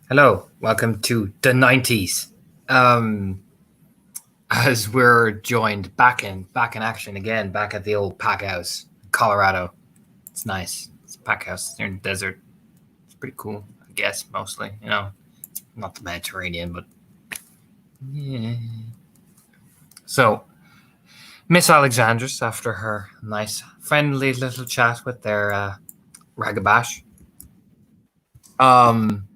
Hello, welcome to the 90s. Um, as we're joined back in action again, back at the old pack house, Colorado. It's nice. It's a pack house near the desert. It's pretty cool, I guess, mostly. Not the Mediterranean, but yeah. So, Miss Alexandros, after her nice, friendly little chat with their Ragabash, um,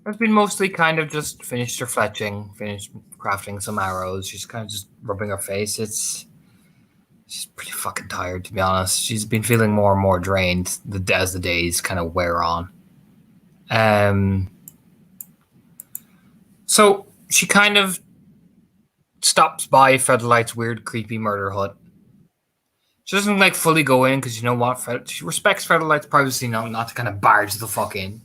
I've been mostly kind of just finished her fletching, finished crafting some arrows. She's kind of just rubbing her face. She's pretty fucking tired, to be honest. She's been feeling more and more drained as the days kind of wear on. Um, so she kind of stops by Federlight's weird, creepy murder hut. She doesn't like fully go in because you know what? She respects Federlight's privacy, not to kind of barge the fuck in.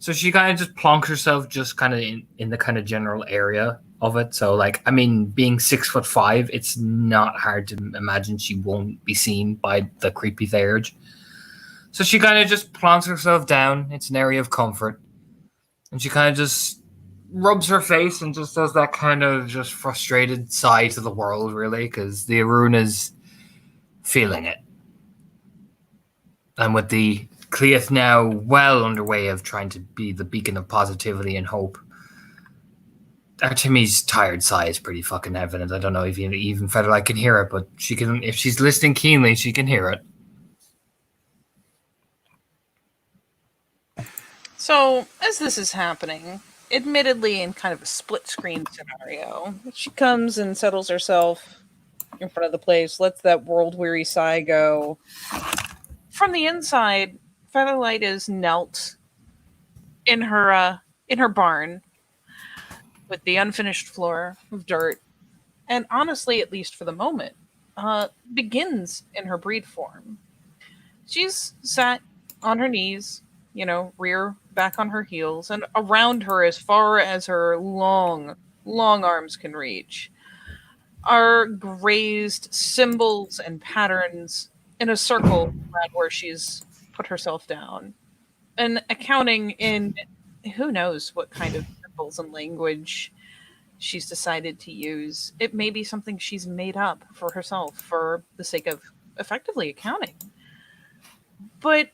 So she kind of just plonks herself just kind of in the kind of general area of it. So like, I mean, being 6'5", it's not hard to imagine she won't be seen by the creepy Theurge. So she kind of just plants herself down. It's an area of comfort. And she kind of just rubs her face and just does that kind of just frustrated sigh to the world, really, because the Arun is feeling it. And with the Cleith now well underway of trying to be the beacon of positivity and hope, Artemi's tired sigh is pretty fucking evident. I don't know if even Federlight can hear it, but she can. If she's listening keenly, she can hear it. So, as this is happening, admittedly in kind of a split screen scenario, she comes and settles herself in front of the place, lets that world weary sigh go. From the inside, Featherlight is knelt in her barn with the unfinished floor of dirt, and honestly, at least for the moment, begins in her breed form. She's sat on her knees, rear back on her heels, and around her, as far as her long, long arms can reach, are grazed symbols and patterns in a circle around where she's put herself down. And accounting in who knows what kind of symbols and language she's decided to use. It may be something she's made up for herself for the sake of effectively accounting. But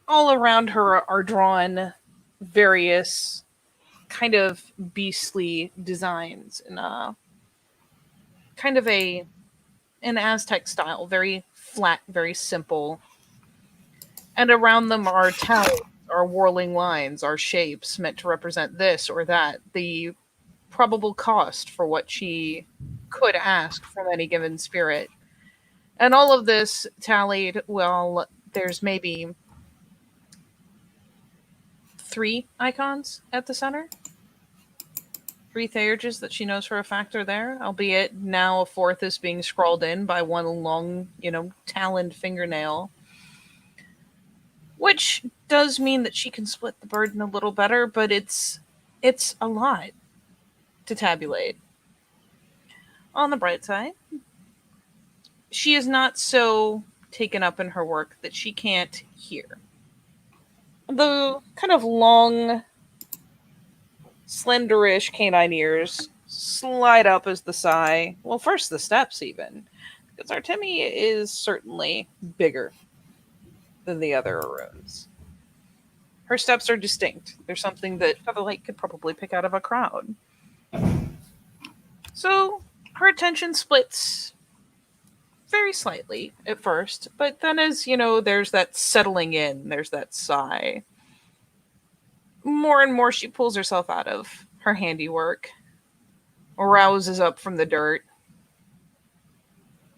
all around her are drawn various kind of beastly designs in a kind of an Aztec style, very flat, very simple. And around them are towers, are whirling lines, are shapes meant to represent this or that, the probable cost for what she could ask from any given spirit. And all of this tallied, well, there's maybe three icons at the center. Three Theurges that she knows for a fact are there, albeit now a fourth is being scrawled in by one long, taloned fingernail. Which does mean that she can split the burden a little better, but it's a lot to tabulate. On the bright side, she is not so taken up in her work that she can't hear. The kind of long, slenderish canine ears slide up as the sigh. Well, first the steps, even. Because Artemi is certainly bigger than the other Aruns. Her steps are distinct. They're something that Featherlight could probably pick out of a crowd. So her attention splits very slightly at first, but then as, there's that settling in, there's that sigh. More and more she pulls herself out of her handiwork, rouses up from the dirt,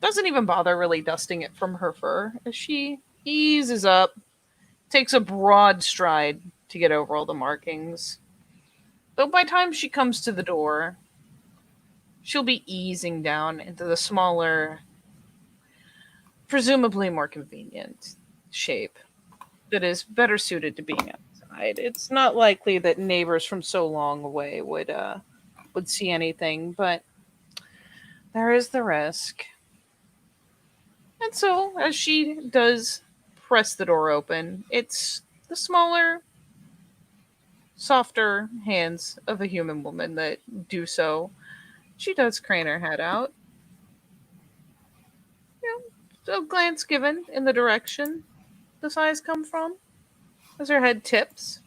doesn't even bother really dusting it from her fur as she eases up, takes a broad stride to get over all the markings. Though by the time she comes to the door, she'll be easing down into the smaller, presumably more convenient shape that is better suited to being outside. It's not likely that neighbors from so long away would see anything, but there is the risk. And so, as she does press the door open, it's the smaller, softer hands of a human woman that do so. She does crane her head out. A glance given in the direction the sighs come from as her head tips.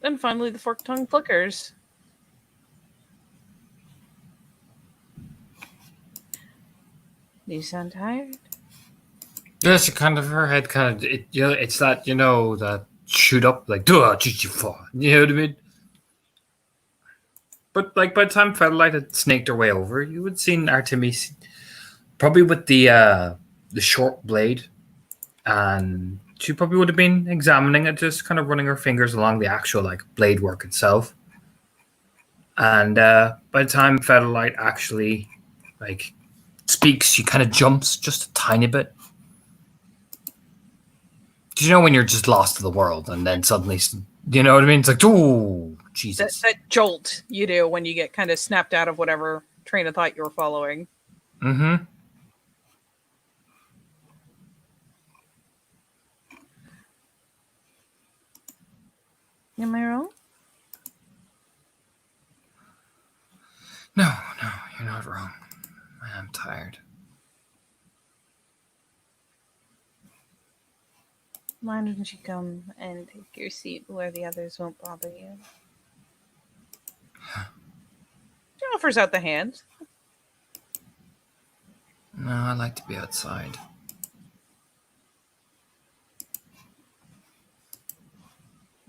And finally, the forked tongue flickers. You sound tired. Yes, kind of her head kind of it's that that shoot up like duh, you know what I mean. But like by the time Featherlight had snaked her way over, you would seen Artemis probably with the short blade, and she probably would have been examining it, just kind of running her fingers along the actual like blade work itself. And by the time Featherlight actually like speaks, she kind of jumps just a tiny bit. Do you know when you're just lost to the world and then suddenly, you know what I mean? It's like, oh, That, Jesus. that jolt you do when you get kind of snapped out of whatever train of thought you were following. Mm-hmm. Am I wrong? No, no, you're not wrong. I am tired. Why don't you come and take your seat where the others won't bother you? She offers out the hand. No, I like to be outside.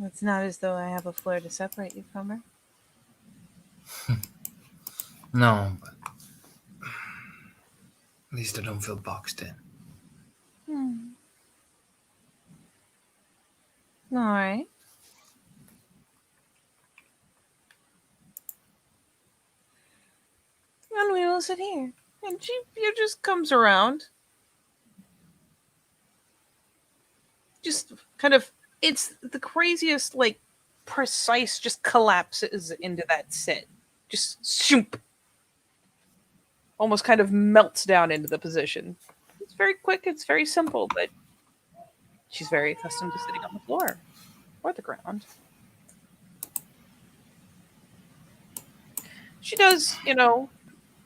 It's not as though I have a floor to separate you from her. No, but at least I don't feel boxed in. All right. And we will sit here. And she just comes around. Just kind of, it's the craziest, like, precise, just collapses into that sit. Just shoop. Almost kind of melts down into the position. It's very quick, it's very simple, but she's very accustomed to sitting on the floor or the ground. She does,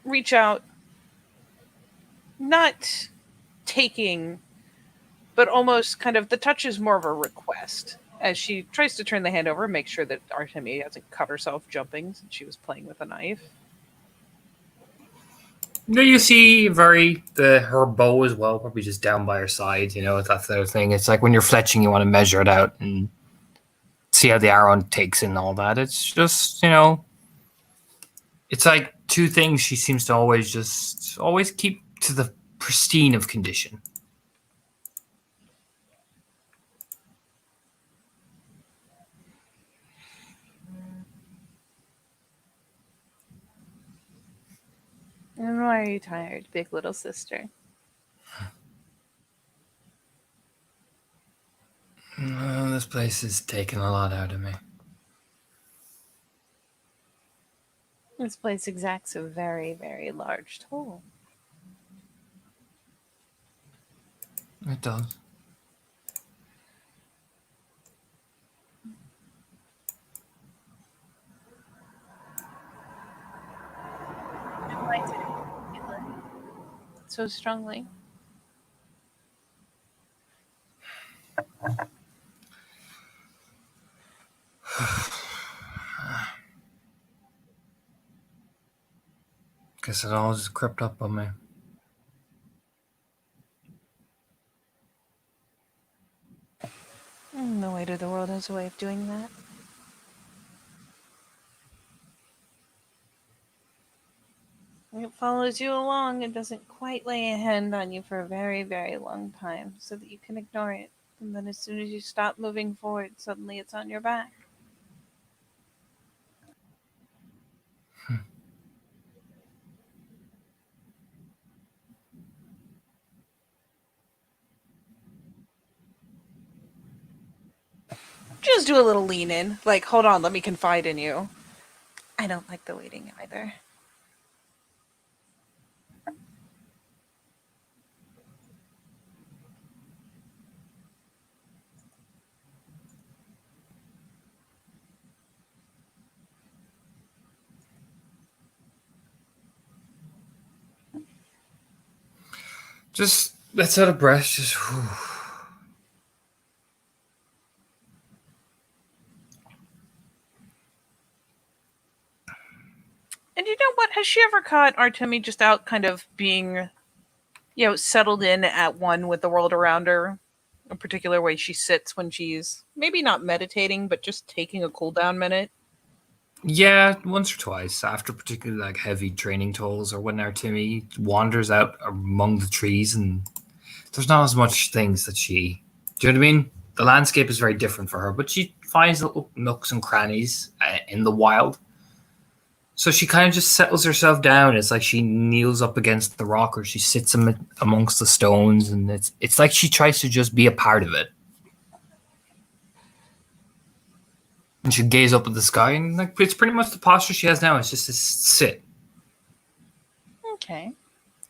reach out, not taking, but almost kind of the touch is more of a request as she tries to turn the hand over and make sure that Artemia hasn't cut herself jumping since she was playing with a knife. No, you see her bow as well, probably just down by her side, that's the other thing. It's like when you're fletching, you want to measure it out and see how the arrow takes and all that. It's just, it's like two things she seems to always keep to the pristine of condition. And why are you tired, big little sister? This place is taking a lot out of me. This place exacts a very, very large toll. It does. Why did you feel it so strongly? Guess it all just crept up on me. The weight of the world has a way of doing that. It follows you along and doesn't quite lay a hand on you for a very, very long time so that you can ignore it. And then as soon as you stop moving forward, suddenly it's on your back. Just do a little lean in. Like, hold on, let me confide in you. I don't like the waiting either. Just lets out a breath. Just. And you know what? Has she ever caught Artemi just out kind of being, settled in at one with the world around her? A particular way she sits when she's maybe not meditating, but just taking a cool down minute. Yeah, once or twice after particularly like heavy training tolls, or when Artemi wanders out among the trees and there's not as much things that she. Do you know what I mean? The landscape is very different for her, but she finds little nooks and crannies in the wild. So she kind of just settles herself down. It's like she kneels up against the rock, or she sits amongst the stones, and it's like she tries to just be a part of it. And she gaze up at the sky, and like it's pretty much the posture she has now. It's just to sit. Okay.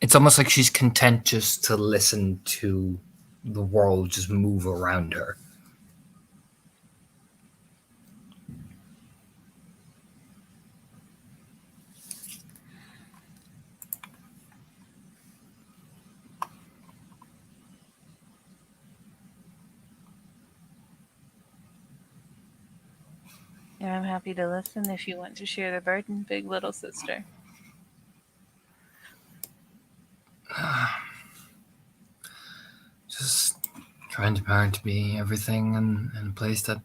It's almost like she's content just to listen to the world just move around her. And I'm happy to listen if you want to share the burden, big little sister. Just trying to be everything in a place that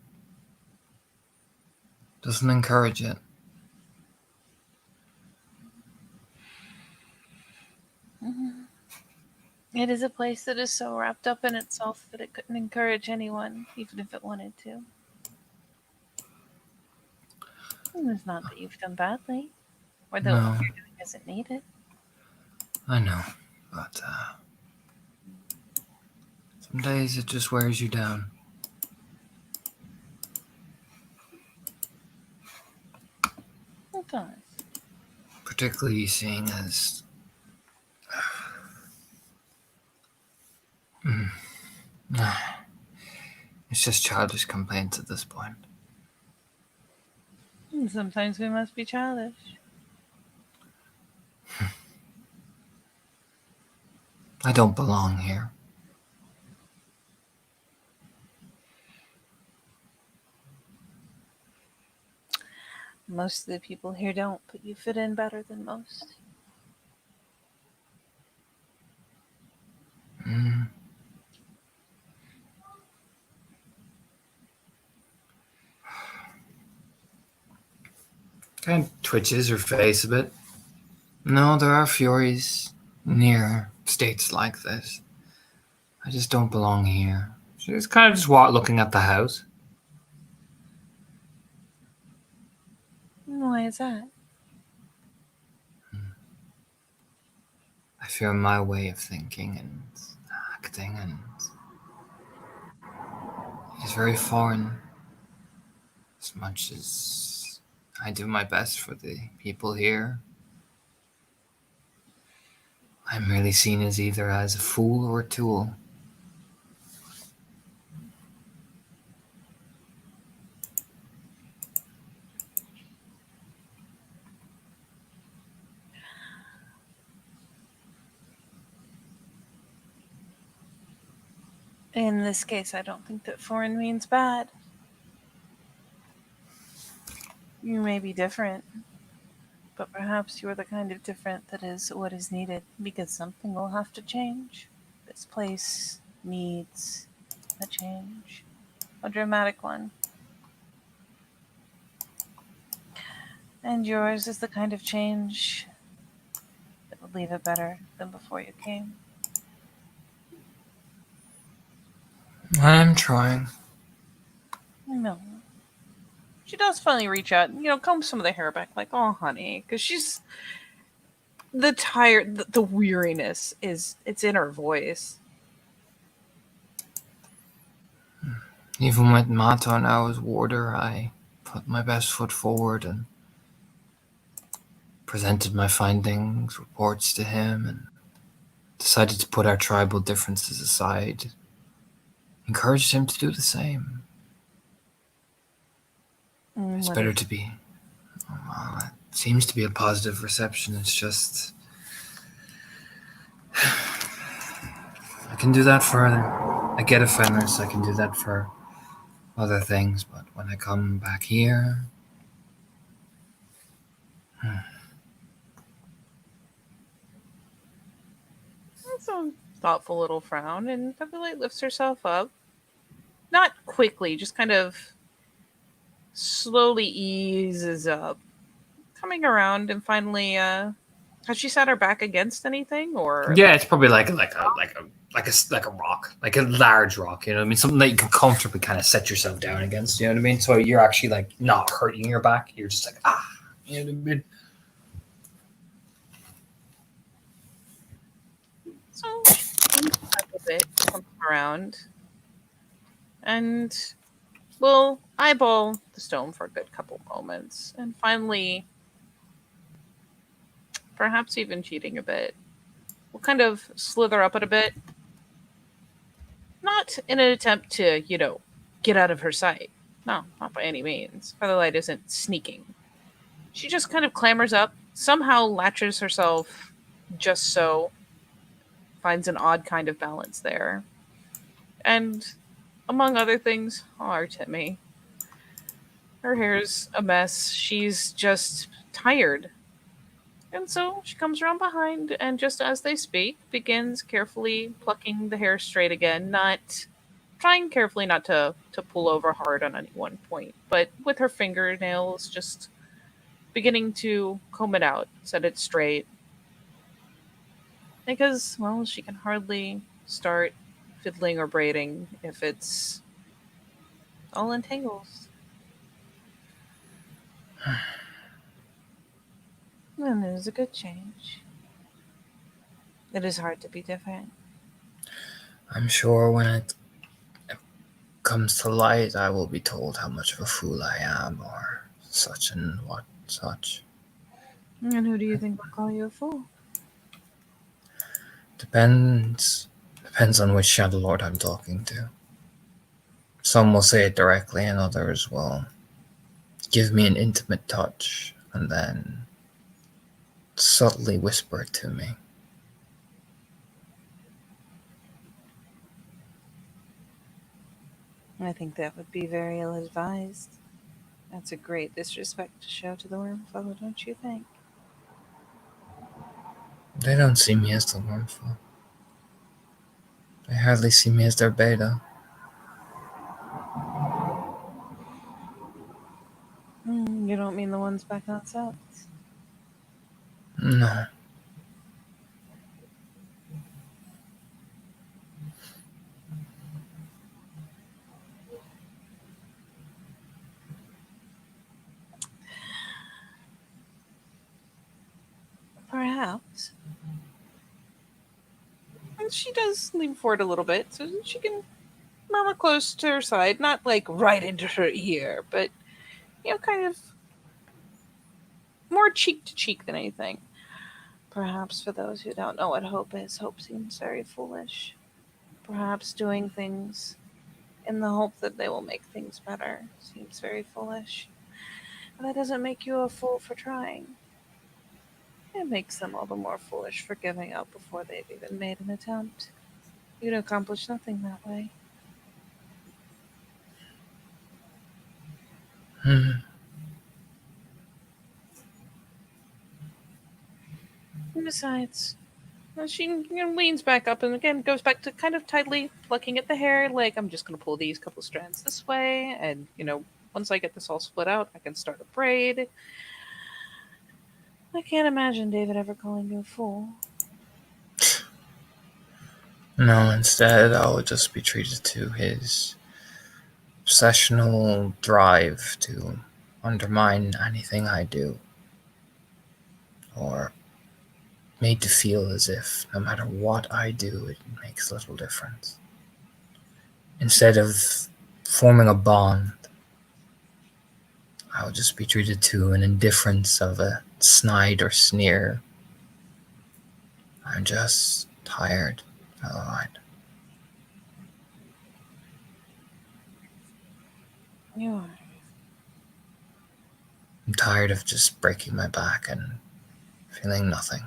doesn't encourage it. Mm-hmm. It is a place that is so wrapped up in itself that it couldn't encourage anyone, even if it wanted to. And it's not that you've done badly, or that what No, you're doing isn't needed. I know, but some days it just wears you down. It does. Particularly seeing as it's just childish complaints at this point. And sometimes we must be childish. I don't belong here. Most of the people here don't, but you fit in better than most. Mm. Kind of twitches her face a bit. No, there are furies near states like this. I just don't belong here. She's kind of just looking at the house. Why is that? I fear my way of thinking and acting and is very foreign. As much as I do my best for the people here, I'm really seen as either as a fool or a tool. In this case, I don't think that foreign means bad. You may be different, but perhaps you're the kind of different that is what is needed, because something will have to change. This place needs a change, a dramatic one. And yours is the kind of change that will leave it better than before you came. I'm trying. No. She does finally reach out and, comb some of the hair back, like, oh, honey. Because she's. The weariness it's in her voice. Even with Mato now as warder, I put my best foot forward and presented my findings, reports to him, and decided to put our tribal differences aside. Encouraged him to do the same. It's better to be. Well, it seems to be a positive reception. It's just I can do that for I get a fenris, I can do that for other things, but when I come back here, That's a thoughtful little frown, and Featherlight lifts herself up. Not quickly, just kind of slowly eases up, coming around, and finally, has she sat her back against anything, or yeah, it's probably like a rock, like a large rock. You know what I mean? Something that you can comfortably kind of set yourself down against. You know what I mean? So you're actually like not hurting your back. You're just like You know what I mean? so she leans back a bit, comes around, and will eyeball the stone for a good couple moments, and finally, perhaps even cheating a bit, will kind of slither up it a bit, not in an attempt to, get out of her sight. No, not by any means. Featherlight isn't sneaking. She just kind of clambers up, somehow latches herself just so, finds an odd kind of balance there. And among other things, our Timmy. Her hair's a mess. She's just tired. And so she comes around behind, and just as they speak, begins carefully plucking the hair straight again, not trying carefully not to pull over hard on any one point, but with her fingernails just beginning to comb it out, set it straight. Because, well, she can hardly start fiddling or braiding if it's all in tangles. And it is a good change. It is hard to be different. I'm sure when it comes to light, I will be told how much of a fool I am, or such and what such. And who do you think will call you a fool? Depends on which Shadow Lord I'm talking to. Some will say it directly, and others will give me an intimate touch, and then subtly whisper it to me. I think that would be very ill advised. That's a great disrespect to show to the worm fellow, don't you think? They don't see me as the Wormful. They hardly see me as their beta. You don't mean the ones back on south? No. Perhaps. And she does lean forward a little bit so that she can murmur close to her side, not like right into her ear, but, kind of more cheek to cheek than anything. Perhaps for those who don't know what hope is, hope seems very foolish. Perhaps doing things in the hope that they will make things better seems very foolish. And that doesn't make you a fool for trying. It makes them all the more foolish for giving up before they've even made an attempt. You'd accomplish nothing that way. Hmm. And besides, she leans back up and again goes back to kind of tightly plucking at the hair, like, I'm just going to pull these couple strands this way, and, once I get this all split out, I can start a braid. I can't imagine David ever calling you a fool. No, instead, I would just be treated to his obsessional drive to undermine anything I do, or made to feel as if no matter what I do, it makes little difference. Instead of forming a bond, I would just be treated to an indifference of a snide or sneer. I'm just tired, Allied. You are. I'm tired of just breaking my back and feeling nothing.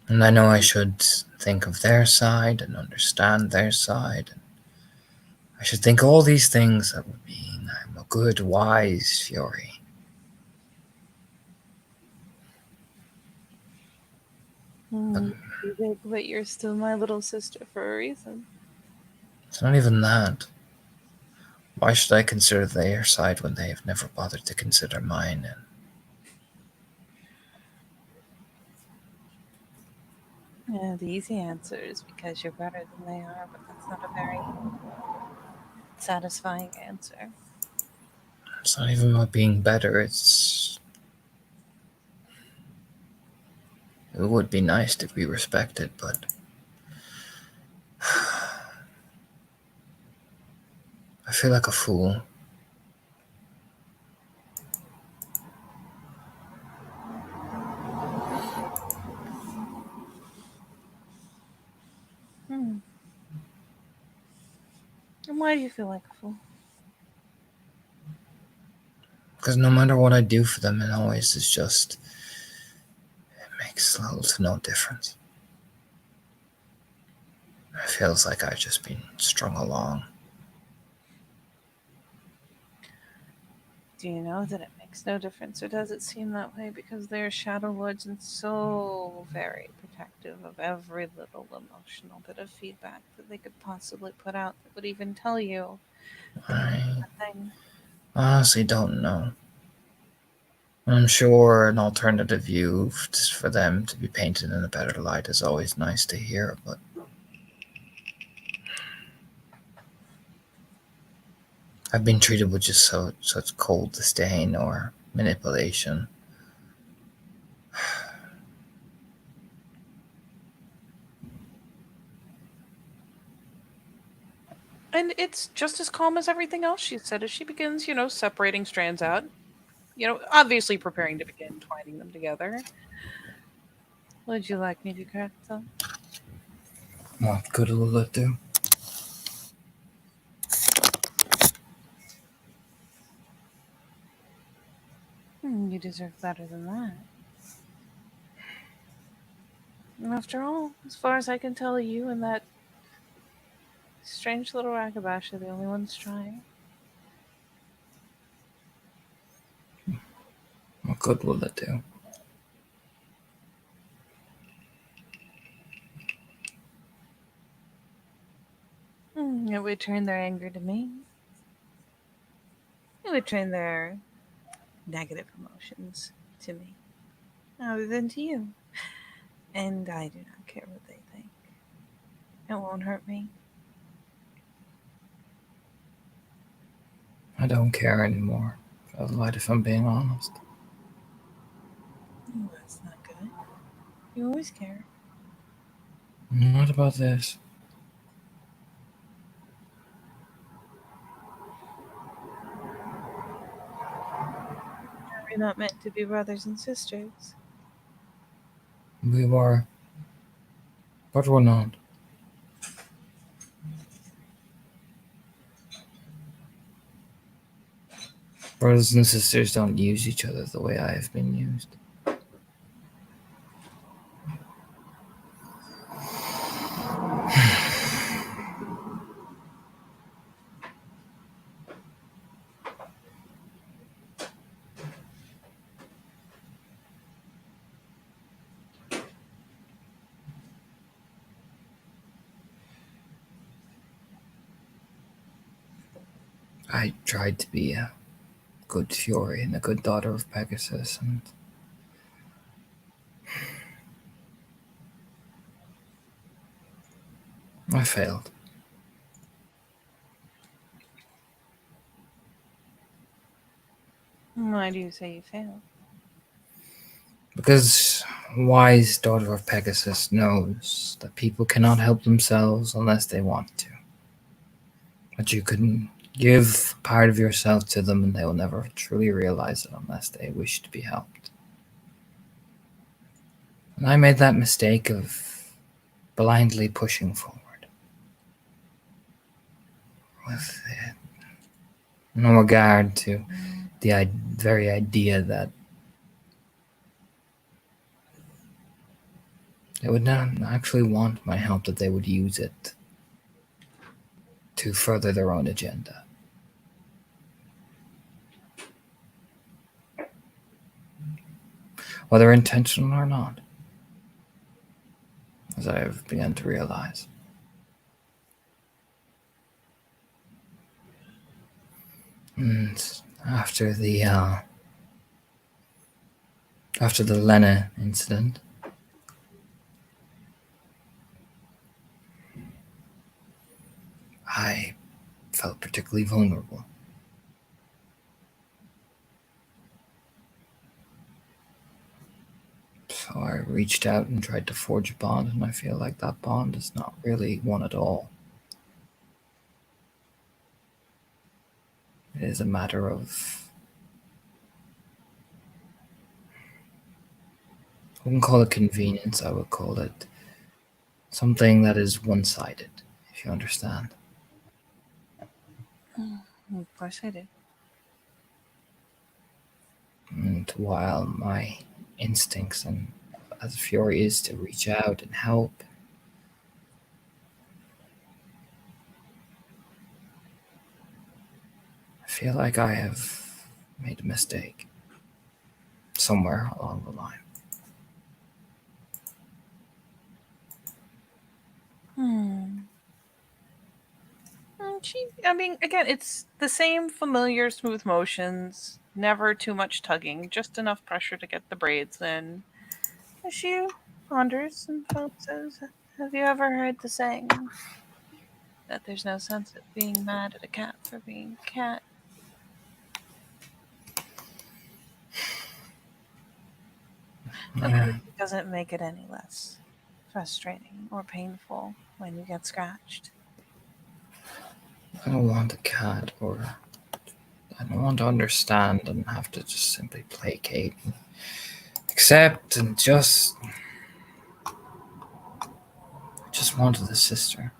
And I know I should think of their side and understand their side. I should think all these things that would mean I'm a good, wise Fury. But You big, but you're still my little sister for a reason. it's not even that. Why should I consider their side when they have never bothered to consider mine? Yeah, the easy answer is because you're better than they are, but that's not a very satisfying answer. It's not even about being better, it's. It would be nice to be respected, but. I feel like a fool. Hmm. And why do you feel like a fool? Because no matter what I do for them, it always is just. It makes little to no difference. It feels like I've just been strung along. Do you know that it makes no difference, or does it seem that way because they're Shadow Lords and so very protective of every little emotional bit of feedback that they could possibly put out that would even tell you that you're I a thing? honestly don't know. I'm sure an alternative view for them to be painted in a better light is always nice to hear, but I've been treated with just such cold disdain or manipulation. And it's just as calm as everything else she said as she begins, separating strands out. Obviously preparing to begin twining them together. Would you like me to correct them? What good will it do? You deserve better than that. After all, as far as I can tell, you and that strange little Ragabash are the only ones trying. What good will it do? It would turn their anger to me. It would turn their negative emotions to me, other than to you. And I do not care what they think. It won't hurt me. I don't care anymore. If I'm being honest. That's not good. You always care. What about this? We're not meant to be brothers and sisters. We were, but we're not. Brothers and sisters don't use each other the way I have been used. I tried to be a good Fury and a good daughter of Pegasus, and I failed. Why do you say you failed? Because wise daughter of Pegasus knows that people cannot help themselves unless they want to. That you can give part of yourself to them and they will never truly realize it unless they wish to be helped. And I made that mistake of blindly pushing forward with no regard to the very idea that they would not actually want my help, that they would use it to further their own agenda. Whether intentional or not, as I have begun to realize. And after the Lena incident, I felt particularly vulnerable. So I reached out and tried to forge a bond, and I feel like that bond is not really one at all. It is a matter of, I wouldn't call it convenience, I would call it something that is one sided, if you understand. Of course I do. And while my instincts and as Fury is to reach out and help, I feel like I have made a mistake somewhere along the line. I mean, again, it's the same familiar smooth motions, never too much tugging, just enough pressure to get the braids in. She ponders and says, "Have you ever heard the saying that there's no sense of being mad at a cat for being a cat?" Of course, it doesn't make it any less frustrating or painful when you get scratched. I don't want a cat, or I don't want to understand and have to just simply placate and accept and just wanted a sister.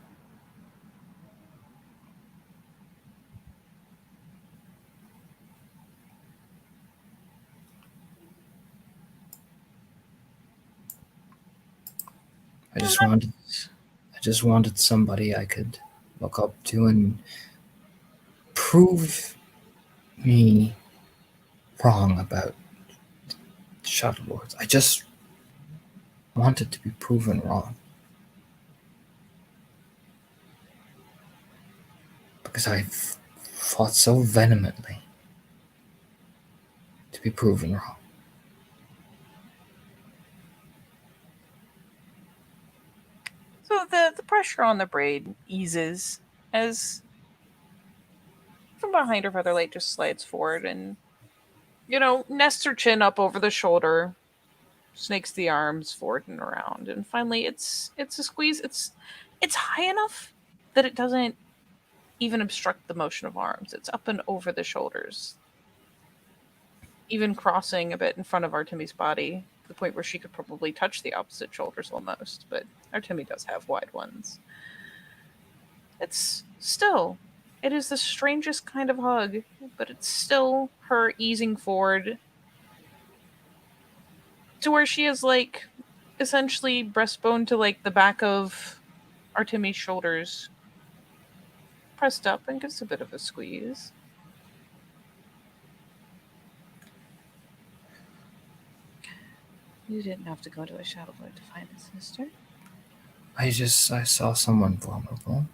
I just wanted I just wanted somebody I could look up to and prove me wrong about the Shadow Lords. I just wanted to be proven wrong. Because I fought so vehemently to be proven wrong. So the pressure on the braid eases as from behind her featherlight just slides forward and, nests her chin up over the shoulder, snakes the arms forward and around, and finally it's a squeeze. It's high enough that it doesn't even obstruct the motion of arms. It's up and over the shoulders, even crossing a bit in front of Artemi's body, to the point where she could probably touch the opposite shoulders almost, but Artemi does have wide ones. It is the strangest kind of hug, but it's still her easing forward to where she is like essentially breastbone to like the back of Artemi's shoulders, pressed up, and gives a bit of a squeeze. You didn't have to go to a Shadow Lord to find a sister. I saw someone vulnerable.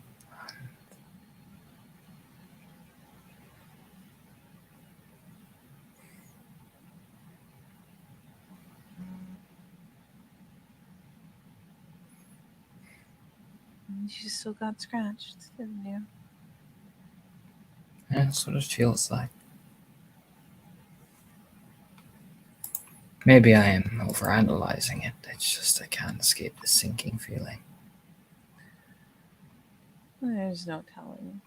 You still got scratched, didn't you? Yeah, that's what it feels like. Maybe I am overanalyzing it. It's just I can't escape the sinking feeling. There's no telling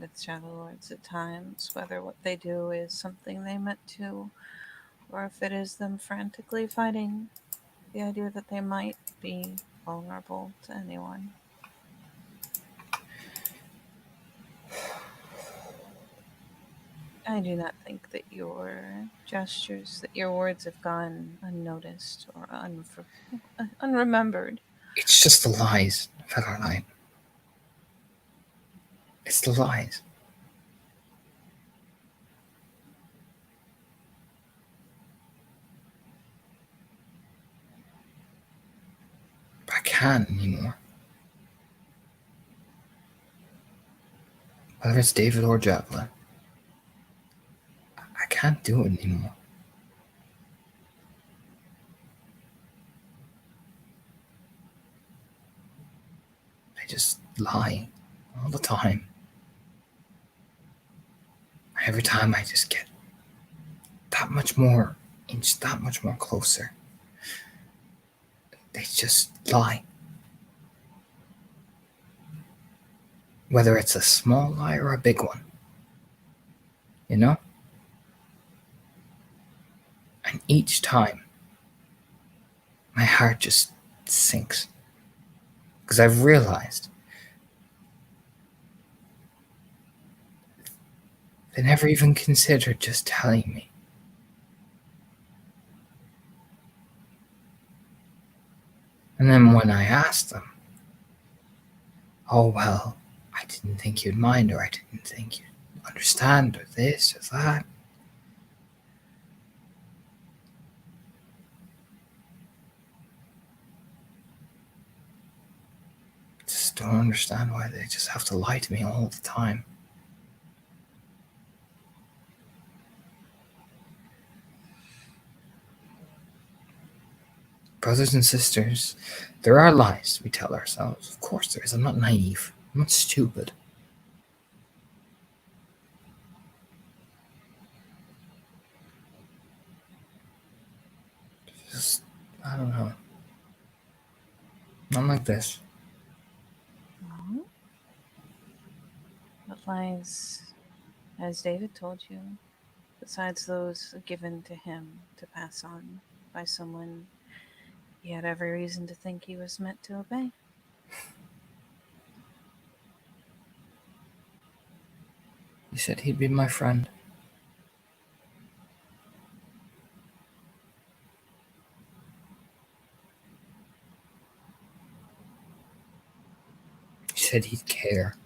with Shadow Lords at times whether what they do is something they meant to, or if it is them frantically fighting the idea that they might be vulnerable to anyone. I do not think that your gestures, that your words have gone unnoticed or unremembered. It's just the lies, Featherlight. It's the lies. But I can't anymore. Whether it's David or Javelin, I can't do it anymore. They just lie all the time. Every time I just get that much more, inch that much more closer, they just lie. Whether it's a small lie or a big one, you know? And each time, my heart just sinks. Because I've realized they never even considered just telling me. And then when I asked them, oh, well, I didn't think you'd mind, or I didn't think you'd understand, or this, or that. Just don't understand why they just have to lie to me all the time. Brothers and sisters, there are lies we tell ourselves. Of course there is. I'm not naive. I'm not stupid. Just, I don't know. Not like this. Well, what lies, as David told you, besides those given to him to pass on by someone he had every reason to think he was meant to obey? He said he'd be my friend. He said he'd care.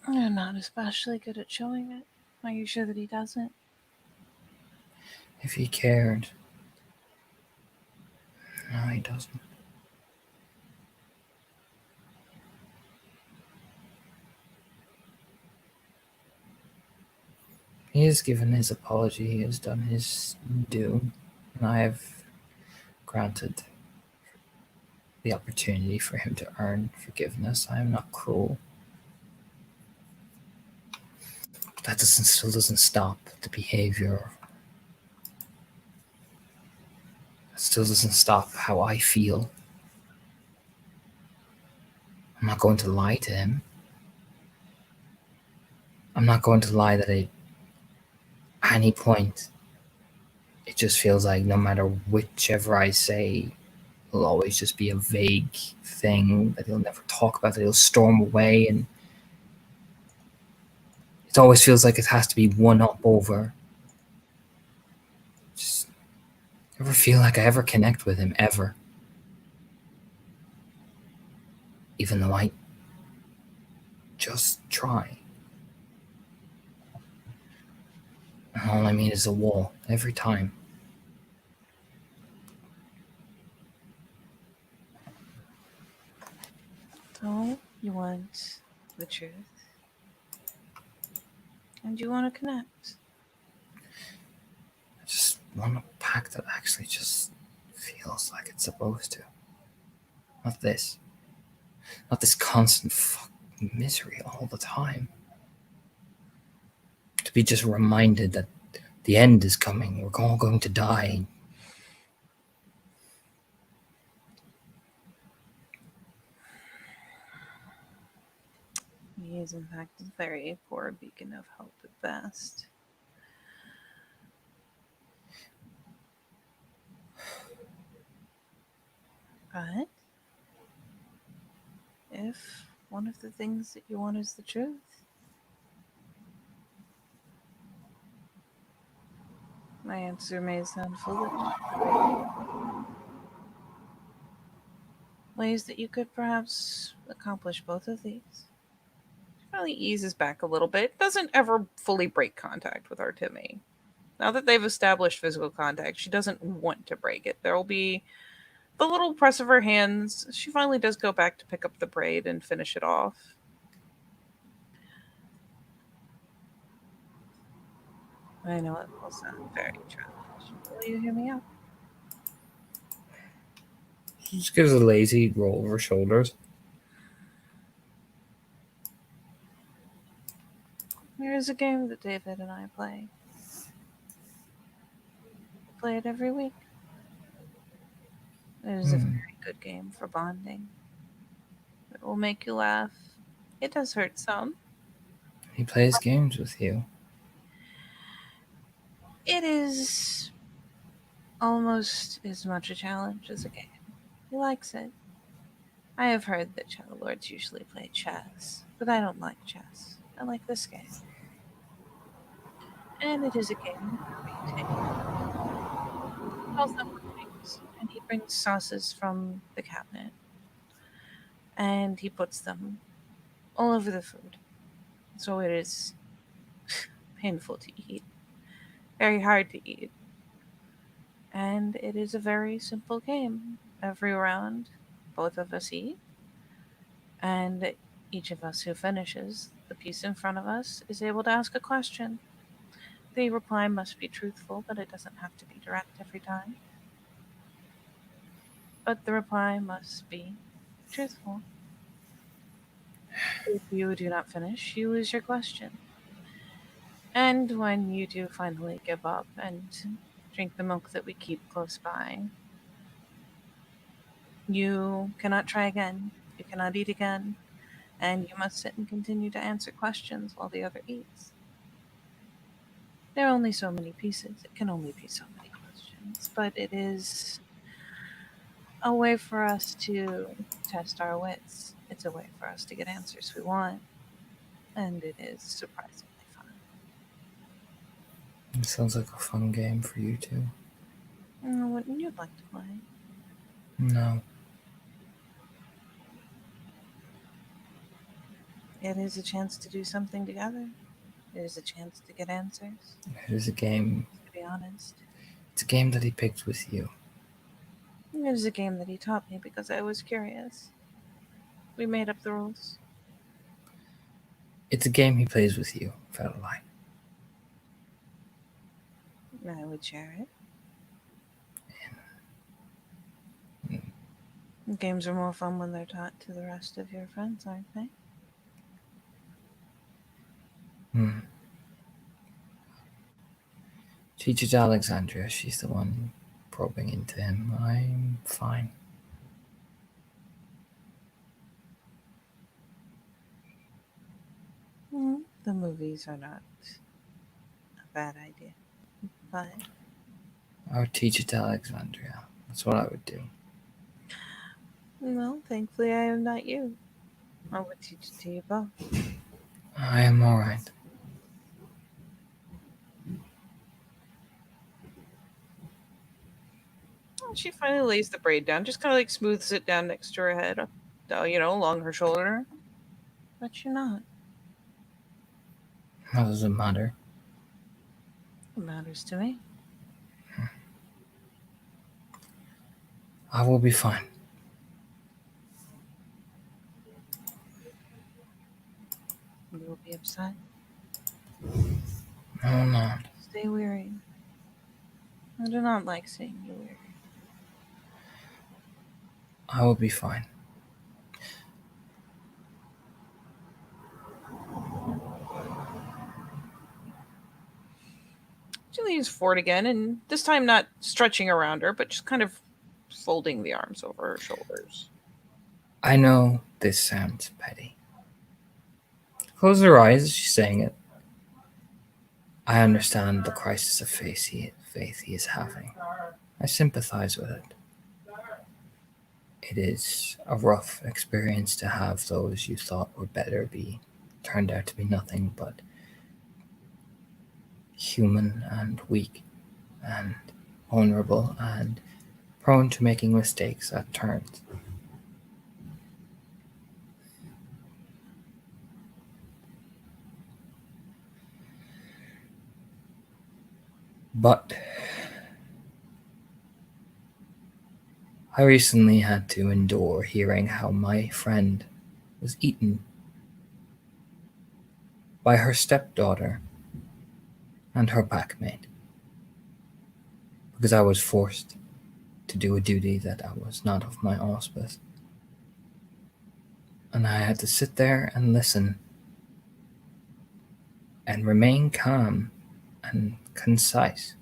You're not especially good at showing it. Are you sure that he doesn't? If he cared. No, he doesn't. He has given his apology, he has done his due, and I have granted the opportunity for him to earn forgiveness. I am not cruel. That still doesn't stop the behavior. That still doesn't stop how I feel. I'm not going to lie to him. I'm not going to lie that at any point it just feels like no matter whichever I say, it'll always just be a vague thing that he'll never talk about, that he'll storm away, and it always feels like it has to be one up over. Just never feel like I ever connect with him, ever. Even though I just try. And all I mean is a wall every time. So, you want the truth, and you want to connect. I just want a pack that actually just feels like it's supposed to. Not this. Not this constant fucking misery all the time. To be just reminded that the end is coming. We're all going to die. He is, in fact, a very poor beacon of hope at best. But if one of the things that you want is the truth, my answer may sound foolish. Ways that you could perhaps accomplish both of these. She probably eases back a little bit. Doesn't ever fully break contact with our Timmy. Now that they've established physical contact, she doesn't want to break it. There will be the little press of her hands. She finally does go back to pick up the braid and finish it off. I know it will sound very childish. Will you hear me out? She just gives a lazy roll of her shoulders. There is a game that David and I play. We play it every week. It is a very good game for bonding. It will make you laugh. It does hurt some. He plays games with you. It is almost as much a challenge as a game. He likes it. I have heard that Shadow Lords usually play chess, but I don't like chess. I like this game. And it is a game where we take calls them things, and he brings sauces from the cabinet, and he puts them all over the food. So it is painful to eat, very hard to eat. And it is a very simple game. Every round, both of us eat, and each of us who finishes the piece in front of us is able to ask a question. The reply must be truthful, but it doesn't have to be direct every time. But the reply must be truthful. If you do not finish, you lose your question. And when you do finally give up and drink the milk that we keep close by, you cannot try again, you cannot eat again, and you must sit and continue to answer questions while the other eats. There are only so many pieces, it can only be so many questions, but it is a way for us to test our wits. It's a way for us to get answers we want, and it is surprisingly fun. It sounds like a fun game for you two. Wouldn't you like to play? No. It is a chance to do something together. It is a chance to get answers. It is a game. To be honest, It's a game that he picked with you. it is a game that he taught me because I was curious. We made up the rules. It's a game he plays with you, Federline. I would share it. Games are more fun when they're taught to the rest of your friends, aren't they? Teach it to Alexandria. She's the one probing into him. I'm fine. The movies are not a bad idea, but I would teach it to Alexandria. That's what I would do. well, thankfully I am not you. I would teach it to you both. I am alright. She finally lays the braid down, just kind of like smooths it down next to her head, along her shoulder. But you're not. How does it matter? It matters to me. I will be fine. You will be upset. No, no. Stay weary. I do not like seeing you weary. I will be fine. She leans forward again, and this time not stretching around her, but just kind of folding the arms over her shoulders. I know this sounds petty. Close her eyes as she's saying it. I understand the crisis of faith he is having. I sympathize with it. it is a rough experience to have those you thought were better be turned out to be nothing but human and weak and vulnerable and prone to making mistakes at turns. But I recently had to endure hearing how my friend was eaten by her stepdaughter and her packmate because I was forced to do a duty that was not of my auspice. And I had to sit there and listen and remain calm and concise.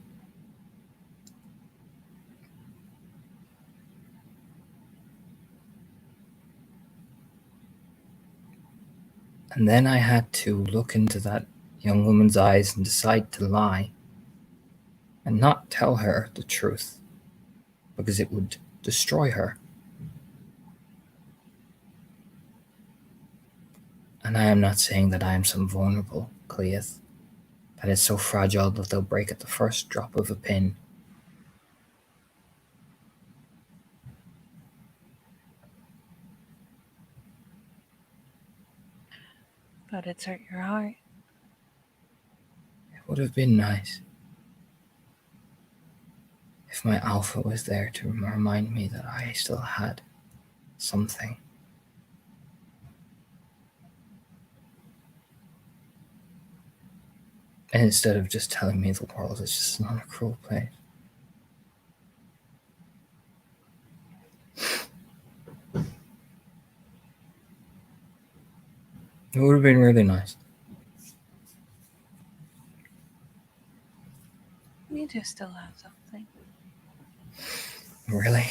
And then I had to look into that young woman's eyes and decide to lie and not tell her the truth because it would destroy her. And I am not saying that I am some vulnerable Cleith that is so fragile that they'll break at the first drop of a pin. But it's hurt your heart. It would have been nice if my alpha was there to remind me that I still had something. And instead of just telling me the world is just not a cruel place. It would have been really nice. You do still have something. Really?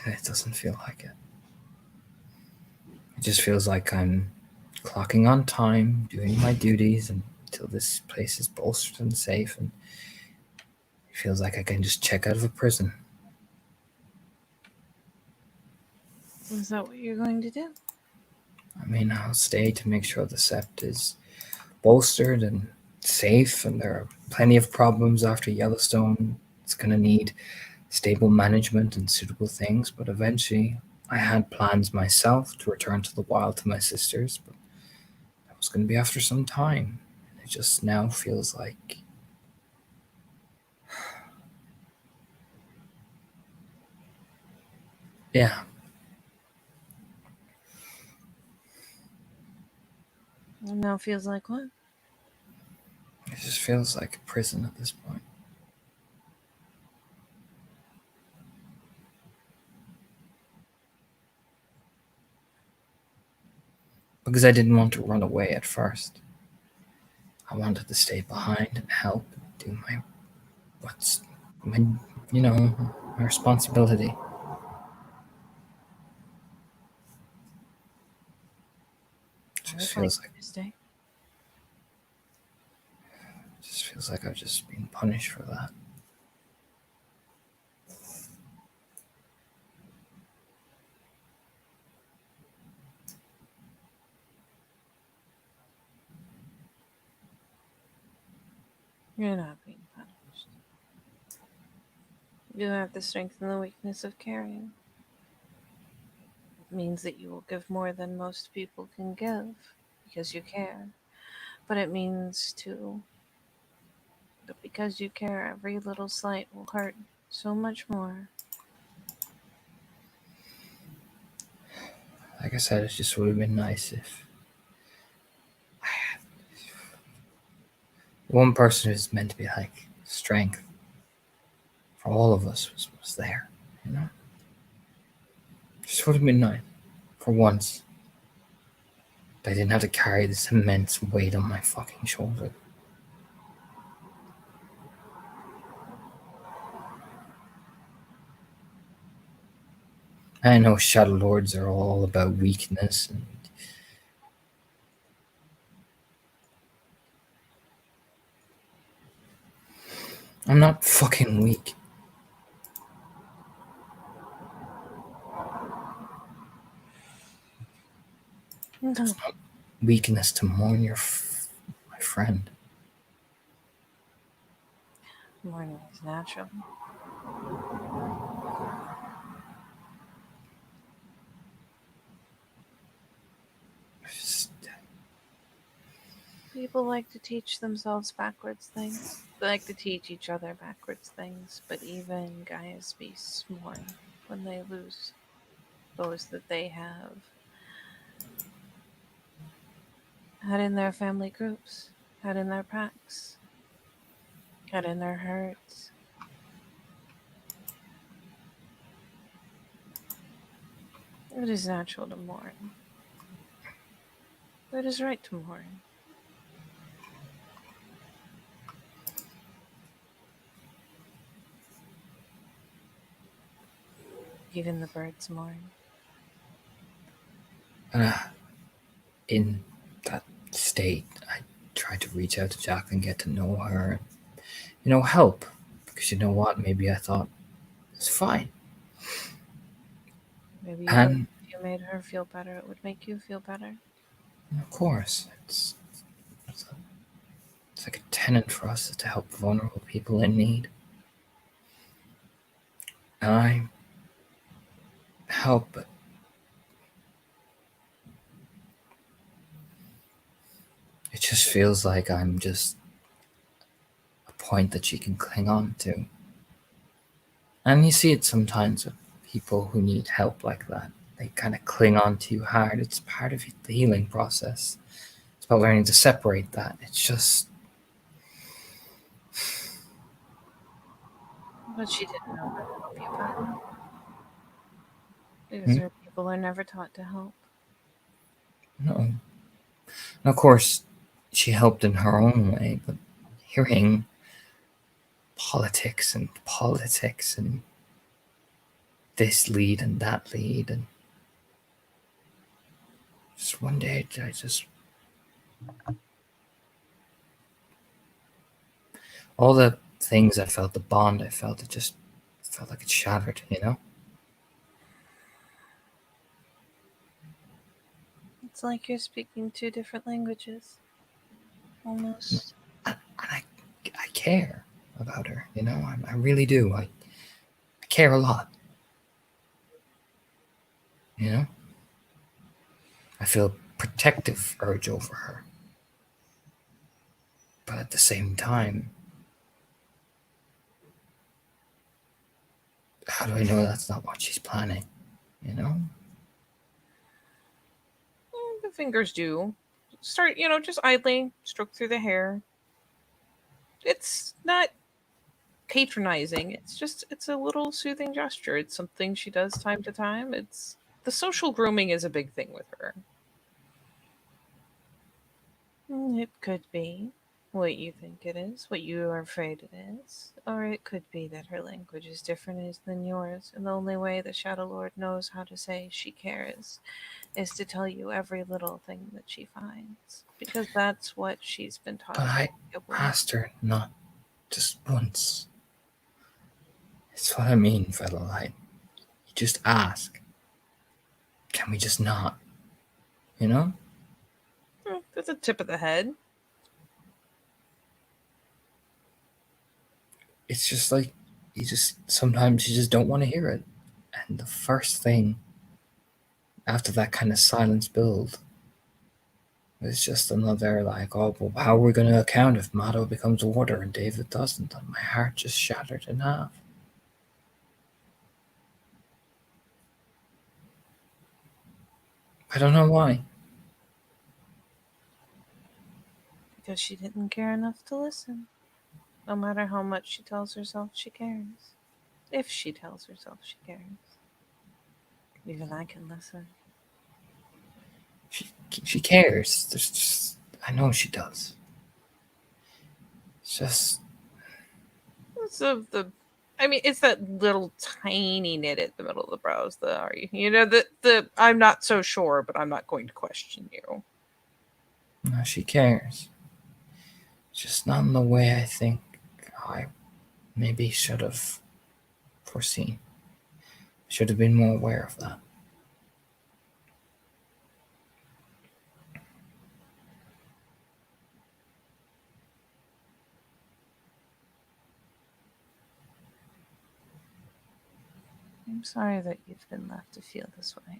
It doesn't feel like it. It just feels like I'm clocking on time, doing my duties until this place is bolstered and safe, and it feels like I can just check out of a prison. Is that what you're going to do? I mean, I'll stay to make sure the sept is bolstered and safe, and there are plenty of problems after Yellowstone. It's going to need stable management and suitable things, but eventually I had plans myself to return to the Wyld to my sisters, but that was going to be after some time. It just now feels like yeah. And now it feels like what? It just feels like a prison at this point. Because I didn't want to run away at first. I wanted to stay behind and help and do what's my my responsibility. It I just would like feels like you to stay. I've just been punished for that. You're not being punished. You have the strength and the weakness of carrying. It means that you will give more than most people can give because you care. But it means, too, that because you care, every little slight will hurt so much more. Like I said, it just would have been nice if one person who's meant to be like strength for all of us was there. You know, just would have been nice for once. I didn't have to carry this immense weight on my fucking shoulder. I know Shadow Lords are all about weakness, and I'm not fucking weak. It's not weakness to mourn my friend. Mourning is natural. Just, People like to teach themselves backwards things. They like to teach each other backwards things, but even Gaia's beasts mourn when they lose those that they have had in their family groups, had in their packs, had in their herds. It is natural to mourn. It is right to mourn. Even the birds mourn. uh, in that state, I tried to reach out to Jack and get to know her, help. Because you know what? Maybe I thought it's fine. Maybe you thought And if you made her feel better, it would make you feel better. of course, it's, a, it's like a tenet for us to help vulnerable people in need. And I help, but it just feels like I'm just a point that she can cling on to. And you see it sometimes with people who need help like that. They kind of cling on too hard. It's part of the healing process. It's about learning to separate that. It's just, But she didn't know how to help you back. Because hmm, her people are never taught to help. no. And of course, she helped in her own way, but hearing politics and this lead and that lead, and just one day I just, all the things I felt, the bond I felt, it just felt like it shattered. It's like you're speaking two different languages. Almost. And I care about her, I really do. I care a lot, you know? I feel protective urge over her. But at the same time, how do I know that's not what she's planning, you know? The fingers do. Start, just idly stroke through the hair. It's not patronizing. It's a little soothing gesture. It's something she does time to time. It's the social grooming is a big thing with her. It could be what you think it is, what you are afraid it is, or it could be that her language is different than yours, and the only way the Shadow Lord knows how to say she cares is to tell you every little thing that she finds, because that's what she's been taught But to I be able. asked her not just once. It's what I mean, Featherlight. You just ask. Can we just not? You know? That's a tip of the head. It's just like, sometimes you just don't want to hear it. And the first thing after that kind of silence build is just another, like, oh, well, how are we going to account if Mato becomes water and David doesn't? And my heart just shattered in half. I don't know why. Because she didn't care enough to listen, no matter how much she tells herself she cares. If she tells herself she cares. Even I can listen. She, she cares. There's just, I know she does. It's just, So it's that little tiny knit at the middle of the brows. The are you? The I'm not so sure, but I'm not going to question you. no, she cares. Just not in the way I think I maybe should have foreseen. Should have been more aware of that. I'm sorry that you've been left to feel this way.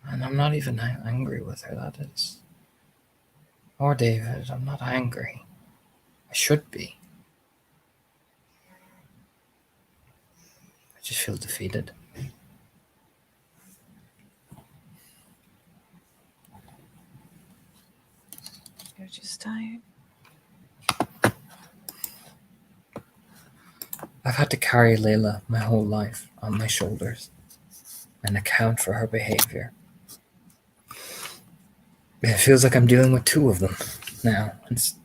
And I'm not even angry with her, that is. Or David, I'm not angry. I should be. I just feel defeated. You're just tired. I've had to carry Layla my whole life on my shoulders and account for her behavior. It feels like I'm dealing with two of them now. It's,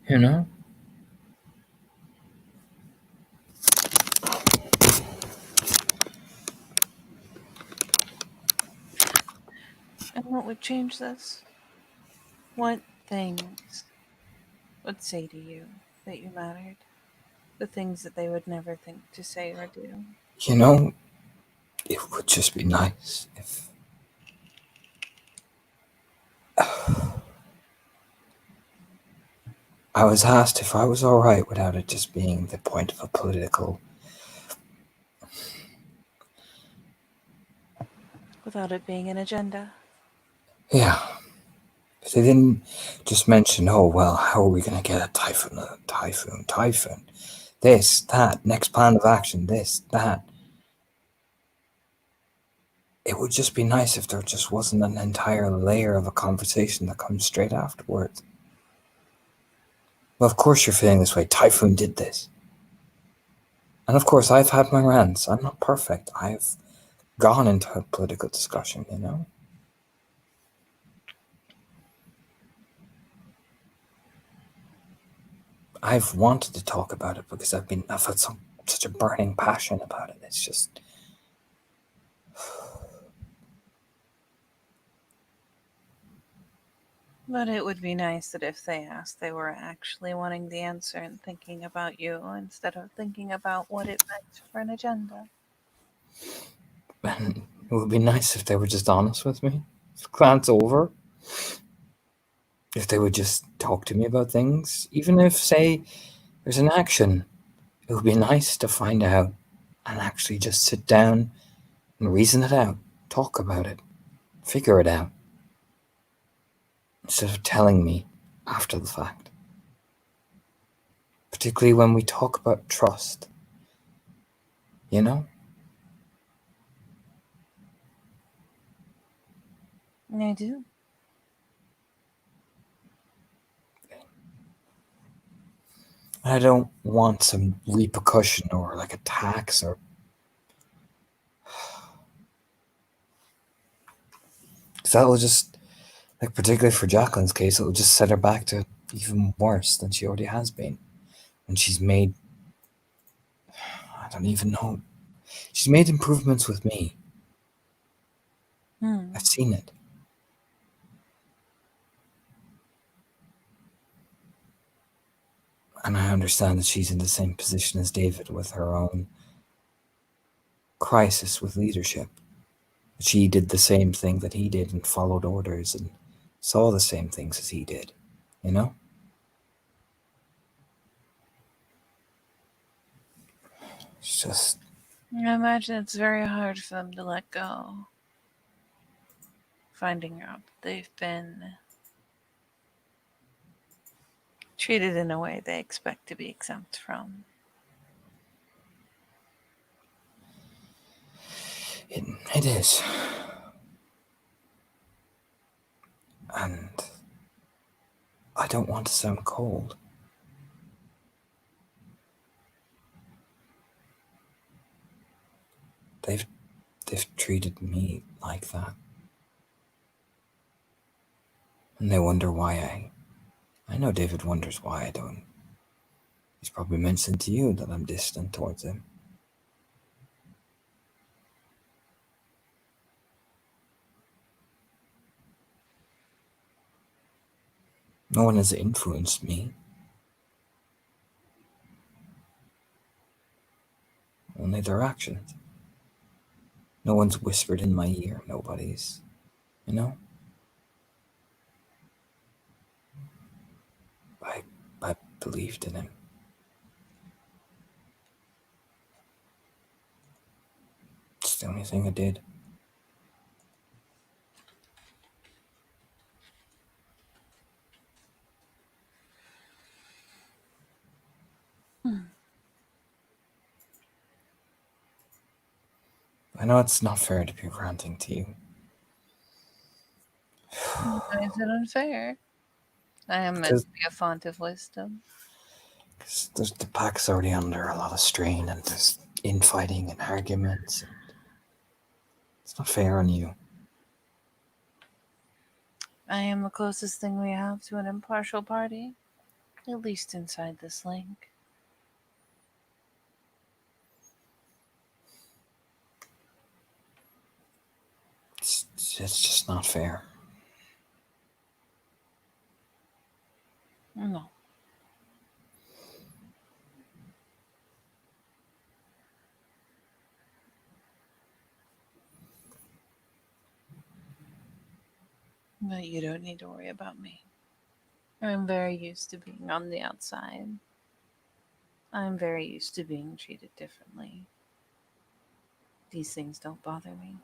you know? And what would change this? What things would say to you that you mattered? The things that they would never think to say or do. You know, it would just be nice if I was asked if I was alright without it just being the point of a political. Without it being an agenda. Yeah. If they didn't just mention, oh, well, how are we going to get a typhoon? This, that, next plan of action, this, that. It would just be nice if there just wasn't an entire layer of a conversation that comes straight afterwards. Well, of course you're feeling this way. Typhoon did this. And of course, I've had my rants. I'm not perfect. I've gone into a political discussion, you know? I've wanted to talk about it because I've had such a burning passion about it. It's just. But it would be nice that if they asked, they were actually wanting the answer and thinking about you instead of thinking about what it meant for an agenda. And it would be nice if they were just honest with me. Glance over. If they would just talk to me about things. Even if, say, there's an action, it would be nice to find out and actually just sit down and reason it out. Talk about it. Figure it out. Instead of telling me after the fact. Particularly when we talk about trust. You know? I do. I don't want some repercussion or like a tax or. Because that will just, like, particularly for Jacqueline's case, it will just set her back to even worse than she already has been. And she's made. I don't even know. She's made improvements with me. I've seen it. And I understand that she's in the same position as David with her own crisis with leadership. She did the same thing that he did and followed orders and saw the same things as he did, you know? It's just. I imagine it's very hard for them to let go. Finding out that they've been treated in a way they expect to be exempt from. It is. And I don't want to sound cold. They've treated me like that. And they wonder why I know David wonders why I don't. He's probably mentioned to you that I'm distant towards him. No one has influenced me. Only their actions. No one's whispered in my ear. Nobody's, you know? I believed in him. That's the only thing I did. I know it's not fair to be ranting to you. Why is it unfair? I am meant to be a font of wisdom. Because the pack's already under a lot of strain, and there's infighting and arguments. And it's not fair on you. I am the closest thing we have to an impartial party, at least inside this link. It's just not fair. No. But you don't need to worry about me. I'm very used to being on the outside. I'm very used to being treated differently. These things don't bother me.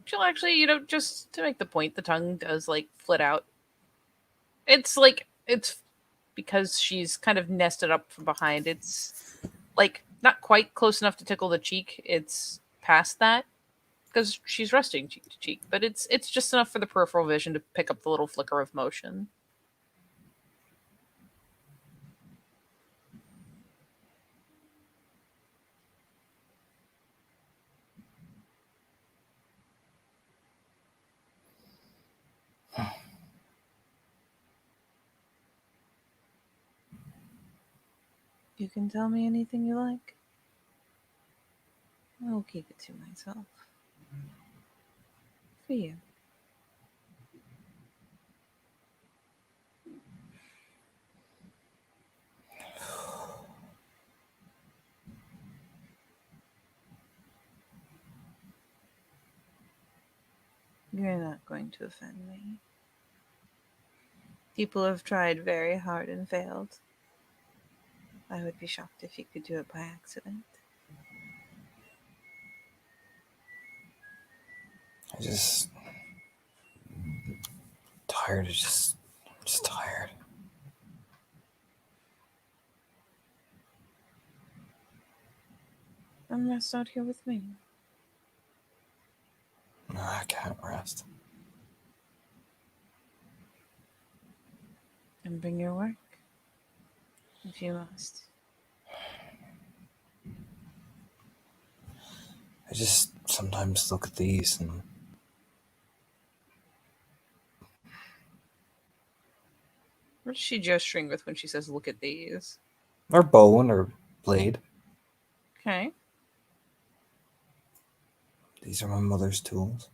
She'll actually, just to make the point, the tongue does like flit out. It's because she's kind of nested up from behind. It's like not quite close enough to tickle the cheek. It's past that because she's resting cheek to cheek, but it's just enough for the peripheral vision to pick up the little flicker of motion. You can tell me anything you like. I'll keep it to myself. For you. You're not going to offend me. People have tried very hard and failed. I would be shocked if you could do it by accident. I just tired of just tired. And rest out here with me. No, I can't rest. And bring your work. If you must. I just sometimes look at these and What is she gesturing with when she says, look at these? or bow or blade. Okay. These are my mother's tools.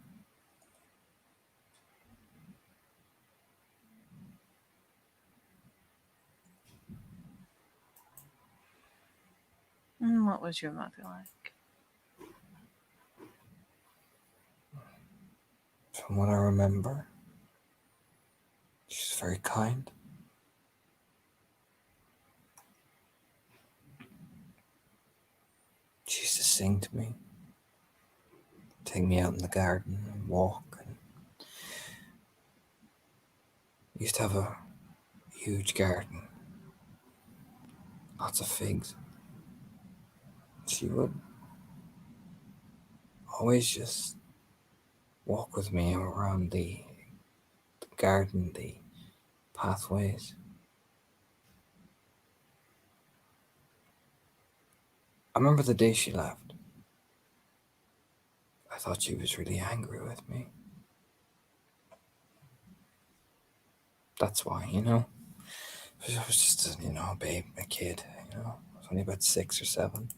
And what was your mother like? From what I remember, she's very kind. She used to sing to me, take me out in the garden and walk. And we used to have a huge garden, lots of figs. She would always just walk with me around the garden, the pathways. I remember the day she left. I thought she was really angry with me. That's why, I was just, a babe, a kid, I was only about 6 or 7.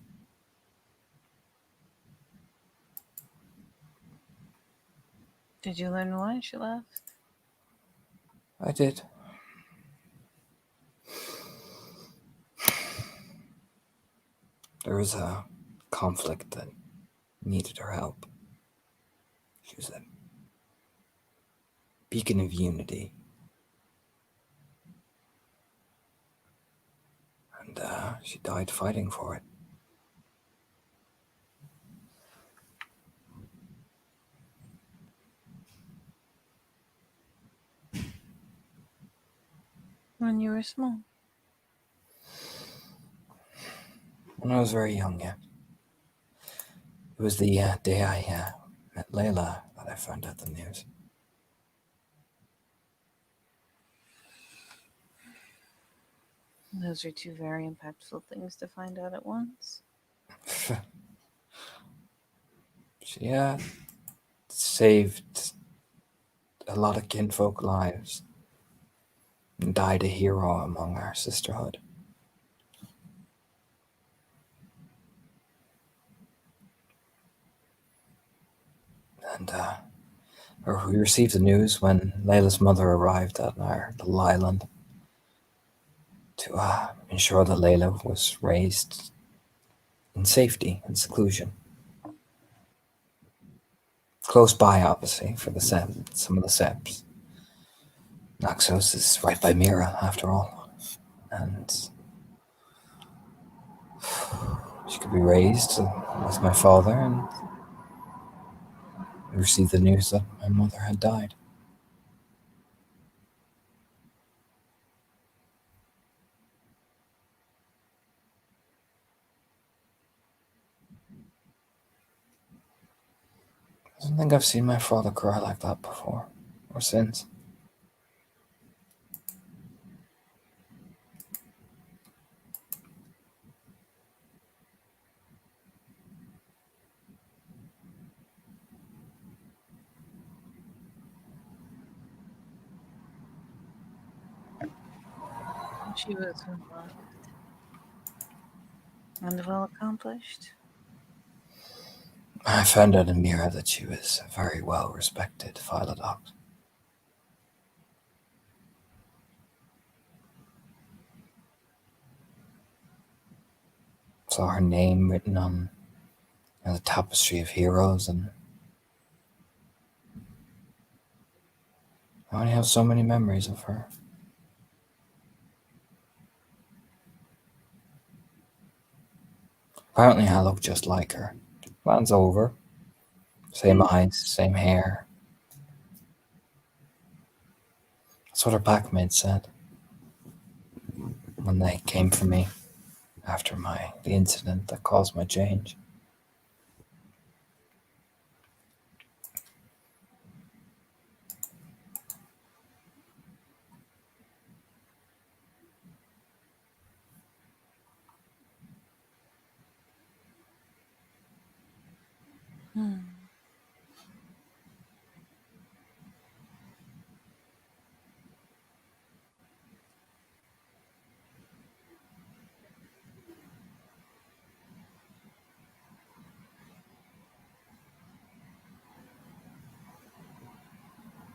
Did you learn why she left? I did. There was a conflict that needed her help. She was beacon of unity. And she died fighting for it. When you were small. When I was very young, yeah. It was the day I met Layla that I found out the news. Those are two very impactful things to find out at once. She saved a lot of kinfolk lives and died a hero among our sisterhood. And we received the news when Layla's mother arrived at our little island to ensure that Layla was raised in safety and seclusion. Close by, obviously, for some of the Seps. Naxos is right by Mira, after all. And she could be raised with my father, and we received the news that my mother had died. I don't think I've seen my father cry like that before, or since. She was loved and well accomplished. I found out in Mira that she was a very well respected philodox. Saw her name written on the tapestry of heroes, and I only have so many memories of her. Apparently, I look just like her. Plan's over. Same eyes, same hair. That's what her packmates said when they came for me after the incident that caused my change.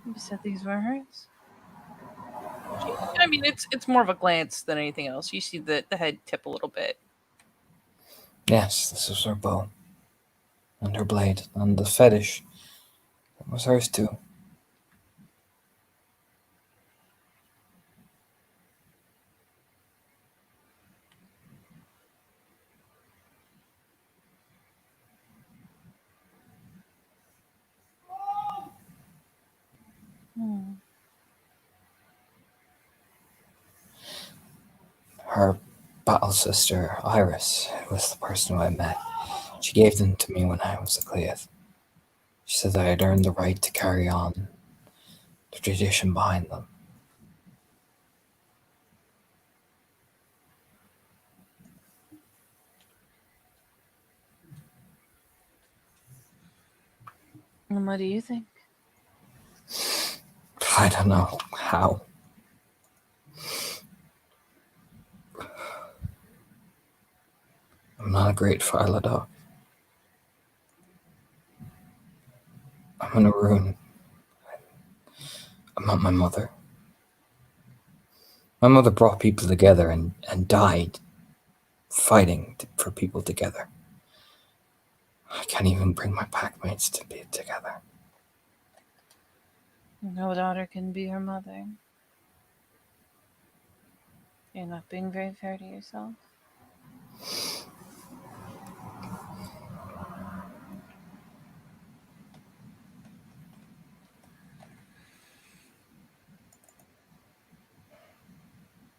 You said these were hers? I mean, it's more of a glance than anything else. You see the head tip a little bit. Yes, this was her bow and her blade, and the fetish. It was hers too. Her battle sister, Iris, was the person who I met. She gave them to me when I was a Cleath. She said that I had earned the right to carry on the tradition behind them. And what do you think? I don't know how. I'm not a great Philodog. I'm in a ruin. I'm not my mother. My mother brought people together and died fighting for people together. I can't even bring my packmates to be together. No daughter can be her mother. You're not being very fair to yourself.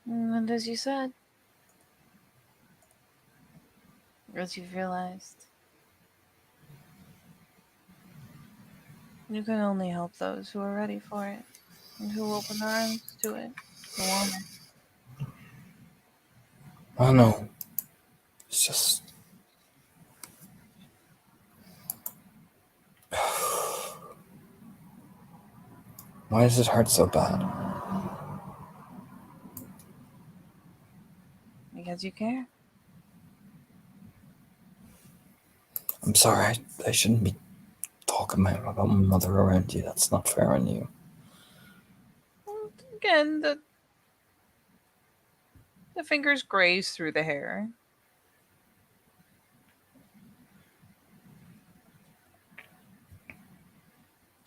And as you said, as you've realized, you can only help those who are ready for it and who open their arms to it, who want it. Oh no. It's just. Why does it hurt so bad? Because you care. I'm sorry, I shouldn't be talking about my mother around you. That's not fair on you. Again, the fingers graze through the hair.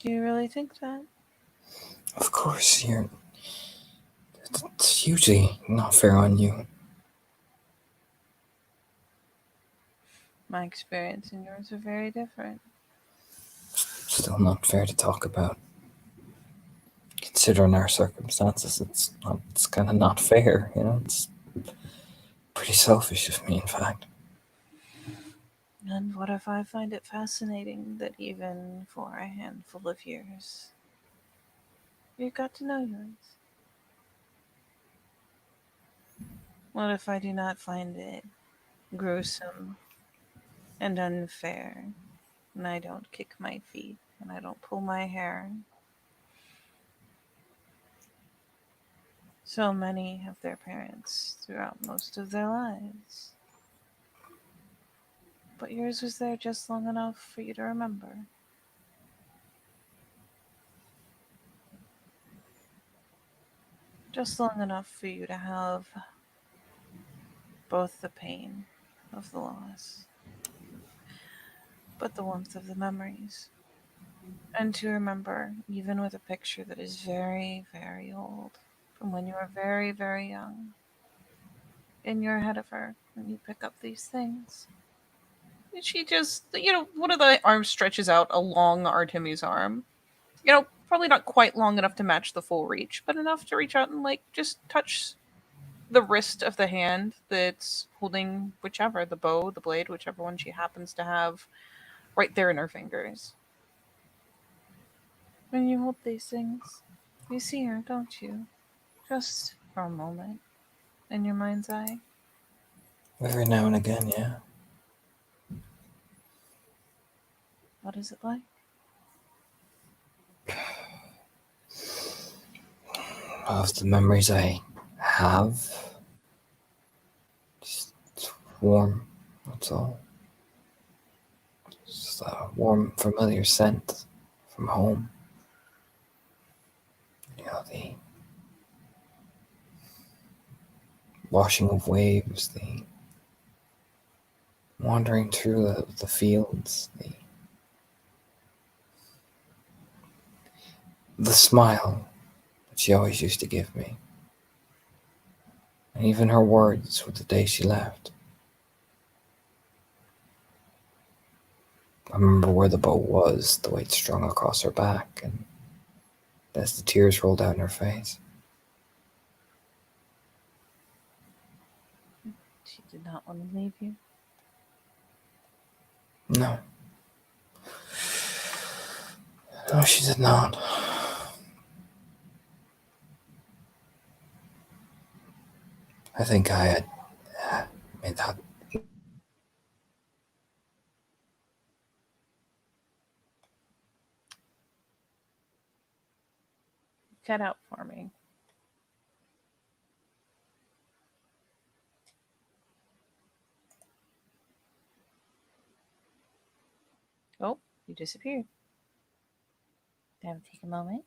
Do you really think that? Of course, it's hugely not fair on you. My experience and yours are very different. Still not fair to talk about. Considering our circumstances, it's kind of not fair, It's pretty selfish of me, in fact. And what if I find it fascinating that even for a handful of years, you got to know yours? What if I do not find it gruesome and unfair, and I don't kick my feet, and I don't pull my hair? So many have their parents throughout most of their lives. But yours was there just long enough for you to remember. Just long enough for you to have both the pain of the loss, but the warmth of the memories. And to remember, even with a picture that is very, very old, from when you were very, very young, in your head of her, when you pick up these things. And she just, one of the arms stretches out along Artemi's arm. Probably not quite long enough to match the full reach, but enough to reach out and, just touch the wrist of the hand that's holding whichever, the bow, the blade, whichever one she happens to have right there in her fingers. When you hold these things, you see her, don't you? Just for a moment, in your mind's eye. Every now and again, yeah. What is it like? Of the memories I have, just warm, that's all. Just a warm, familiar scent from home. The washing of waves, the wandering through the fields, the smile that she always used to give me, and even her words with the day she left. I remember where the bow was, the weight strung across her back, and as the tears rolled down her face. She did not want to leave you. No. No, she did not. I think I had made that. Cut out for me. Oh, you disappeared. Have to take a moment.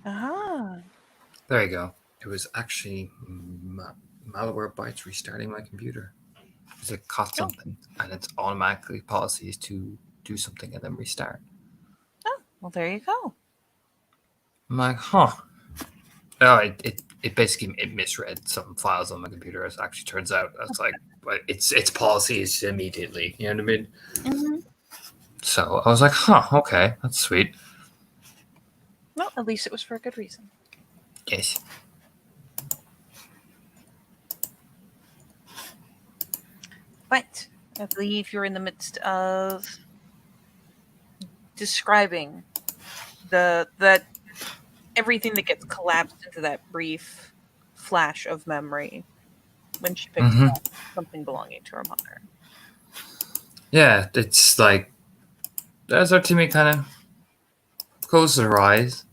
Ah. There you go. It was actually Malwarebytes restarting my computer. Because it caught Oh. something, and its automatically policies to do something and then restart. Oh, well, there you go. I'm like, huh. Oh, it basically it misread some files on my computer. As it actually turns out, that's like its policies immediately. You know what I mean? Mm-hmm. So I was like, huh, okay, that's sweet. Well, at least it was for a good reason. Yes. But I believe you're in the midst of describing that everything that gets collapsed into that brief flash of memory when she picks Mm-hmm. up something belonging to her mother. Yeah, it's like as our Timmy kind of closes her eyes.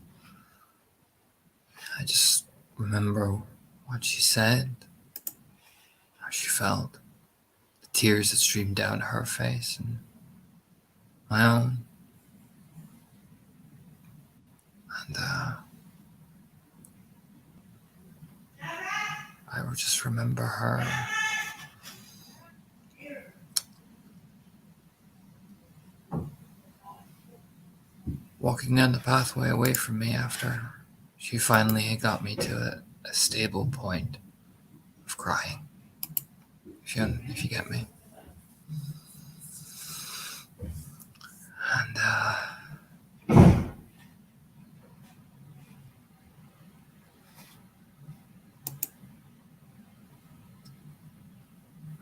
I just remember what she said, how she felt, the tears that streamed down her face, and my own. And I would just remember her walking down the pathway away from me after she finally got me to a stable point of crying. If you get me. And that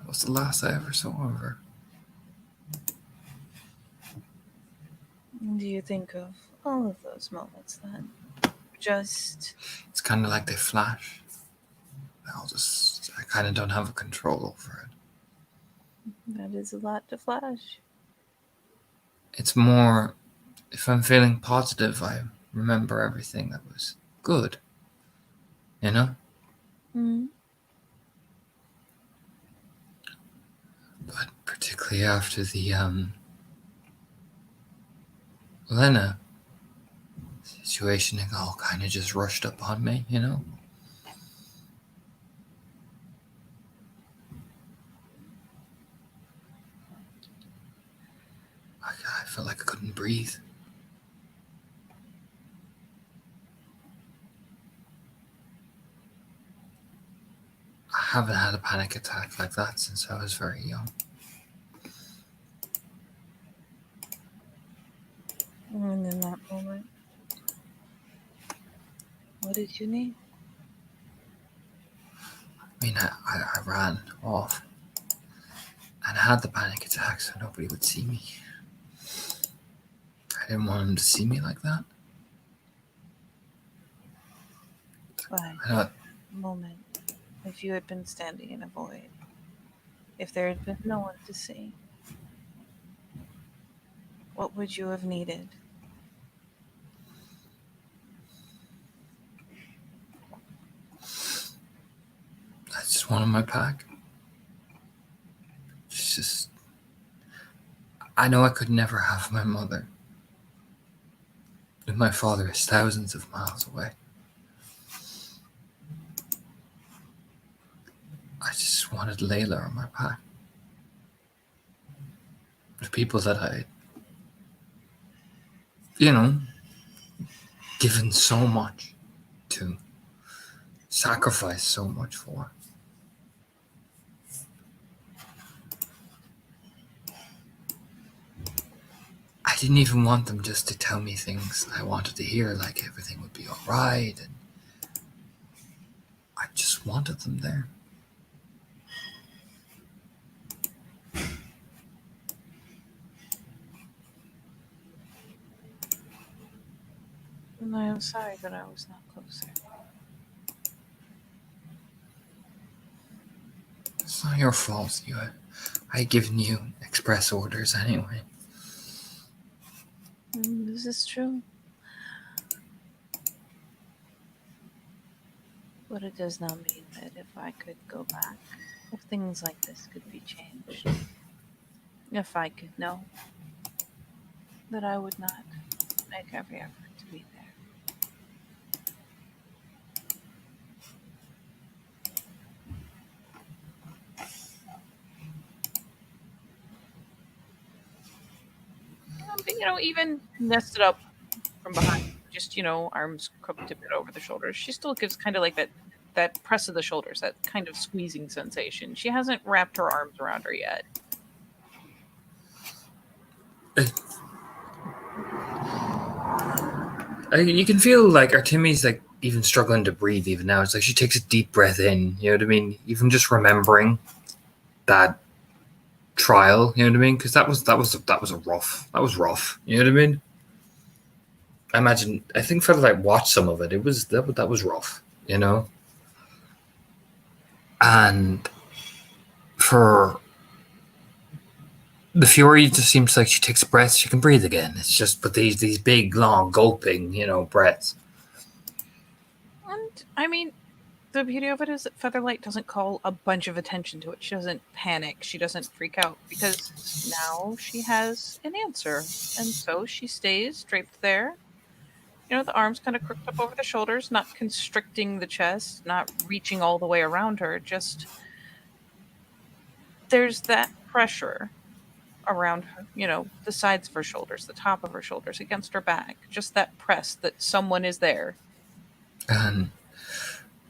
was the last I ever saw of her. Do you think of all of those moments then? Just It's kind of like they flash. I kind of don't have a control over it. that is a lot to flash. It's more, if I'm feeling positive, I remember everything that was good. You know? Mm-hmm. But particularly after the Lena situation, it all kind of just rushed upon me, you know? I felt like I couldn't breathe. I haven't had a panic attack like that since I was very young. And in that moment, what did you need? I mean, I ran off and I had the panic attack so nobody would see me. I didn't want them to see me like that. But I know, moment, if you had been standing in a void, if there had been no one to see, what would you have needed? I just wanted my pack. It's just, I know I could never have my mother. And my father is thousands of miles away. I just wanted Layla on my pack. The people that I, given so much to, sacrificed so much for. I didn't even want them just to tell me things I wanted to hear, like everything would be alright, and I just wanted them there. And I am sorry that I was not closer. It's not your fault. I had given you express orders anyway. This is true. But it does not mean that if I could go back, if things like this could be changed, if I could know, that I would not make every effort to be there. even nested up from behind, just arms crooked a bit over the shoulders, she still gives kind of like that press of the shoulders, that kind of squeezing sensation. She hasn't wrapped her arms around her yet. You can feel like Artemi's like even struggling to breathe even now. It's like she takes a deep breath in. You know what I mean? Even just remembering that trial. You know what I mean? Because that was rough. You know what I mean? I think Featherlight watched some of it. It was that was rough. You know. And for the Fury, it just seems like she takes a breath, she can breathe again. It's just, but these big, long, gulping, breaths. And I mean, the beauty of it is that Featherlight doesn't call a bunch of attention to it. She doesn't panic. She doesn't freak out because now she has an answer. And so she stays draped there. The arms kind of crooked up over the shoulders, not constricting the chest, not reaching all the way around her. Just there's that pressure around her, the sides of her shoulders, the top of her shoulders, against her back. Just that press that someone is there. And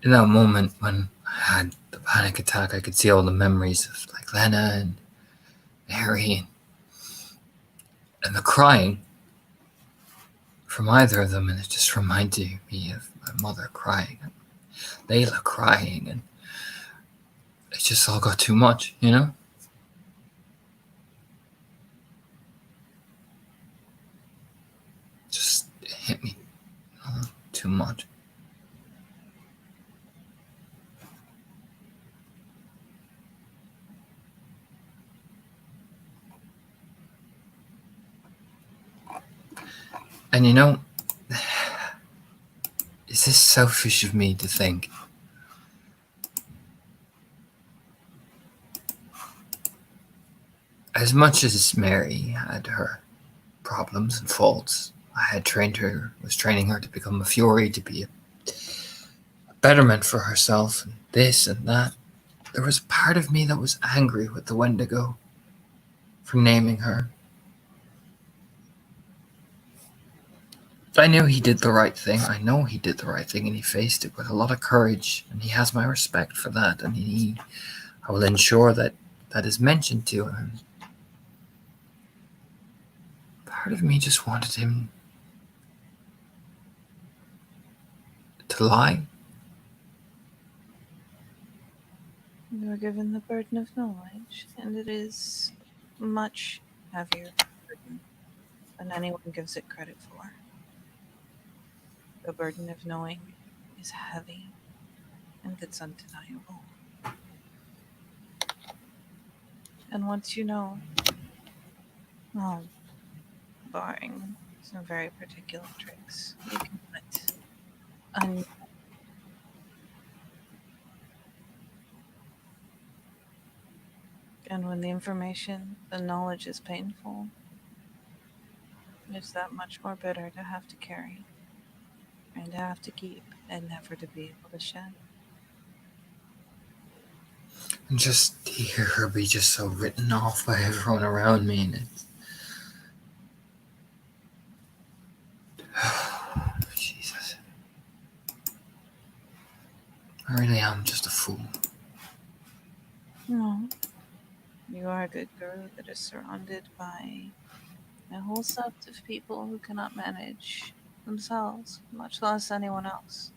in that moment when I had the panic attack, I could see all the memories of like Lena and Mary and the crying from either of them, and it just reminded me of my mother crying and Layla crying, and it just all got too much, Just hit me too much. And is this selfish of me to think? As much as Mary had her problems and faults, I had was training her to become a Fury, to be a betterment for herself, and this and that. There was a part of me that was angry with the Wendigo for naming her. I knew he did the right thing. I know he did the right thing, and he faced it with a lot of courage, and he has my respect for that, and I will ensure that is mentioned to him. Part of me just wanted him to lie. You were given the burden of knowledge, and it is much heavier burden than anyone gives it credit for. The burden of knowing is heavy, and it's undeniable. And once you know, well, barring some very particular tricks, you can let and when the information, the knowledge is painful, it's that much more bitter to have to carry and to have to keep and never to be able to shed. And just to hear her be just so written off by everyone around me, and Jesus. I really am just a fool. No. You are a good guru that is surrounded by a whole set of people who cannot manage themselves, much less anyone else.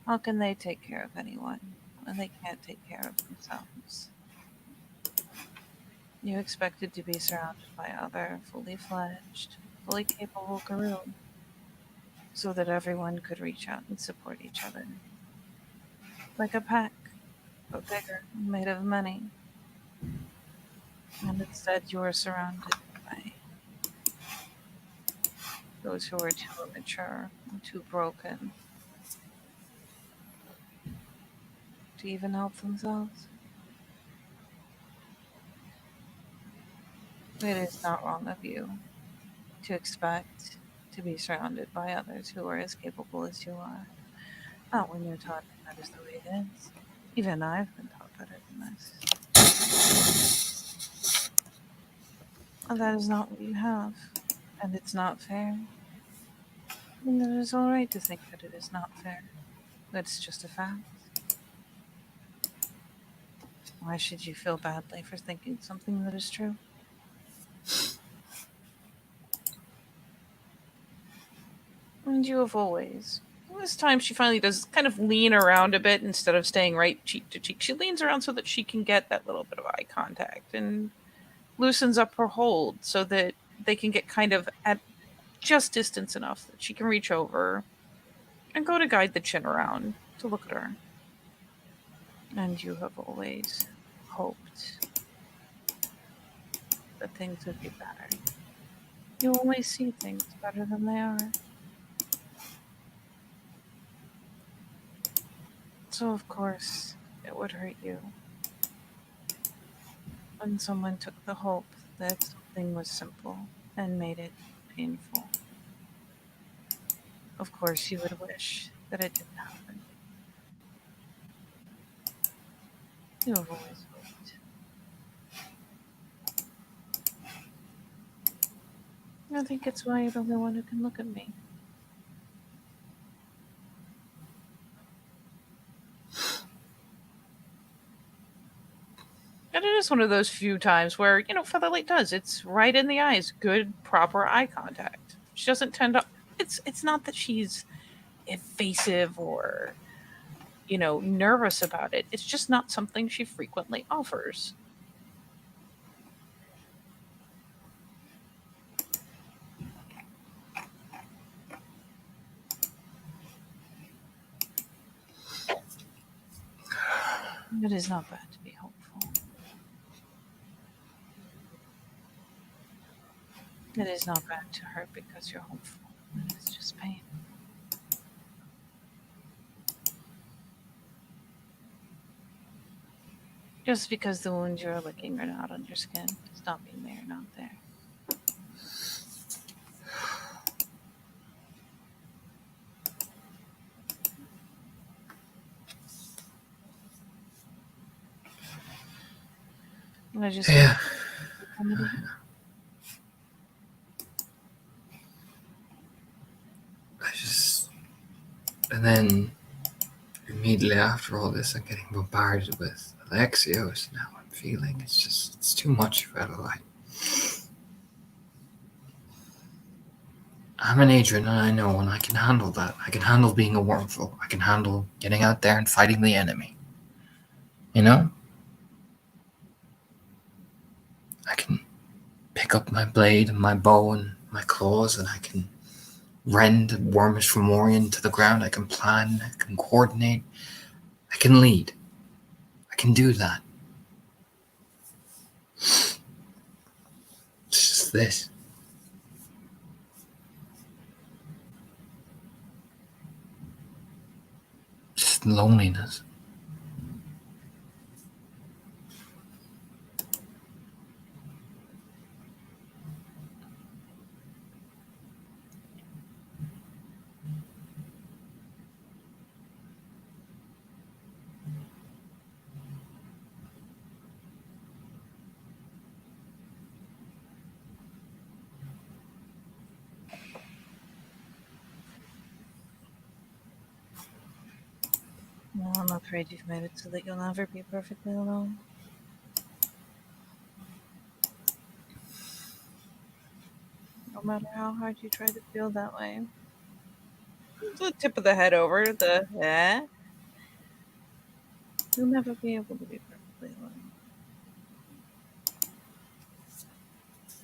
How can they take care of anyone when they can't take care of themselves? You expected to be surrounded by other fully fledged, fully capable guru, so that everyone could reach out and support each other. Like a pack, but bigger, made of many. And instead you are surrounded by those who are too immature and too broken to even help themselves. It is not wrong of you to expect to be surrounded by others who are as capable as you are. Not when you're taught that is the way it is. Even I've been taught better than this. And that is not what you have. And it's not fair. And it is all right to think that it is not fair. That's just a fact. Why should you feel badly for thinking something that is true? And you have always. This time she finally does kind of lean around a bit instead of staying right cheek to cheek. She leans around so that she can get that little bit of eye contact and loosens up her hold so that they can get kind of at just distance enough that she can reach over and go to guide the chin around to look at her. And you have always hoped that things would be better. You always see things better than they are. So, of course, it would hurt you when someone took the hope that something was simple and made it painful. Of course, you would wish that it didn't happen. You have always hoped. I think it's why you're the only one who can look at me. And it is one of those few times where, Featherlight does. It's right in the eyes. Good, proper eye contact. She doesn't tend to. It's not that she's evasive or, nervous about it. It's just not something she frequently offers. It is not bad to be hopeful. It is not bad to hurt because you're hopeful. It is just pain. Just because the wounds you're licking are not on your skin does not mean they are not there. And I just Yeah. And then immediately after all this, I'm getting bombarded with Alexios. Now I'm feeling it's too much for Adelaide. I'm an Adrian, and I know, and I can handle that. I can handle being a wormful. I can handle getting out there and fighting the enemy. You know? I can pick up my blade and my bow and my claws, and I can rend Wormish from Orion to the ground. I can plan, I can coordinate, I can lead. I can do that. It's just this. Just loneliness. Well, I'm afraid you've made it so that you'll never be perfectly alone. No matter how hard you try to feel that way. The tip of the head over, you'll never be able to be perfectly alone.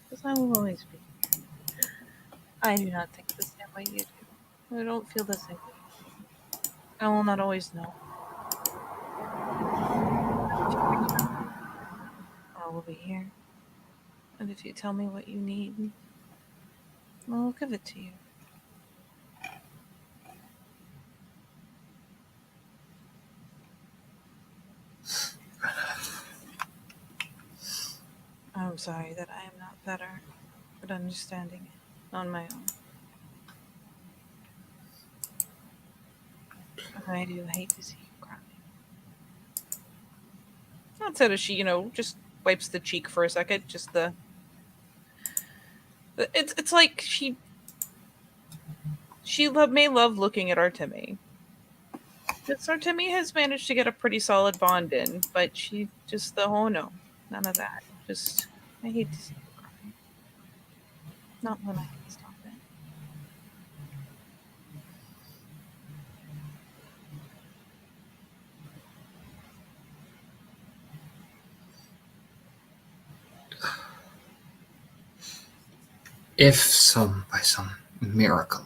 Because I will always be here. I do not think the same way you do. I don't feel the same way. I will not always know. I will be here. And if you tell me what you need, I'll give it to you. I'm sorry that I am not better at understanding it on my own. I do hate to see you cry. Not said as she, just wipes the cheek for a second, just the It's like may love looking at Artemi. Because Artemi has managed to get a pretty solid bond in, but she just oh no, none of that. Just I hate to see her cry. Not when I can stop it. If by some miracle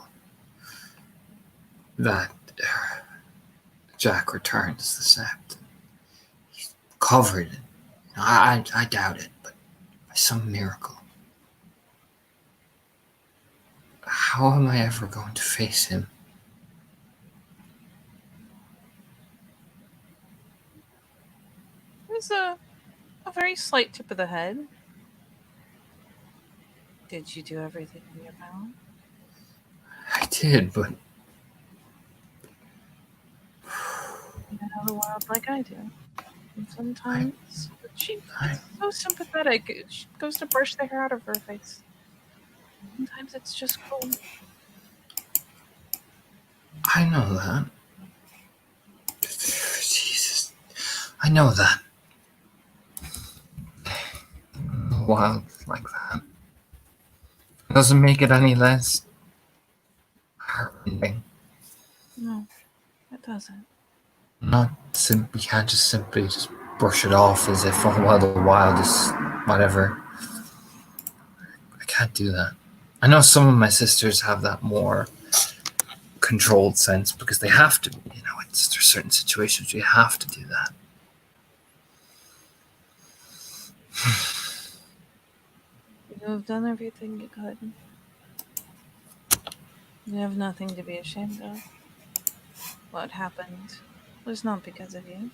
that Jack returns the sept, he's covered in, I doubt it, but by some miracle, how am I ever going to face him? There's a very slight tip of the head. Did you do everything in your power? I did, but You know the Wyld like I do. And sometimes she's I, so sympathetic. She goes to brush the hair out of her face. Sometimes it's just cold. I know that. Jesus, I know that. Wild like that doesn't make it any less heartrending. No, it doesn't. You can't just simply just brush it off as if, oh well, the Wild is whatever. I can't do that. I know some of my sisters have that more controlled sense because they have to. There's certain situations where you have to do that. You have done everything you could. You have nothing to be ashamed of. What happened was not because of you.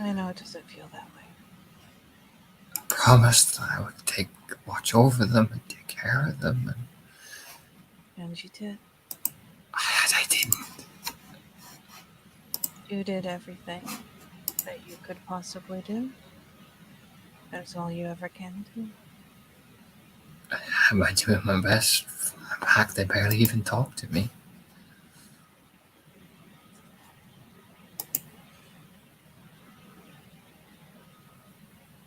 I know it doesn't feel that way. I promised that I would watch over them and take care of them, And you did. I didn't. You did everything that you could possibly do. That's all you ever can do. Am I doing my best? Heck, they barely even talk to me.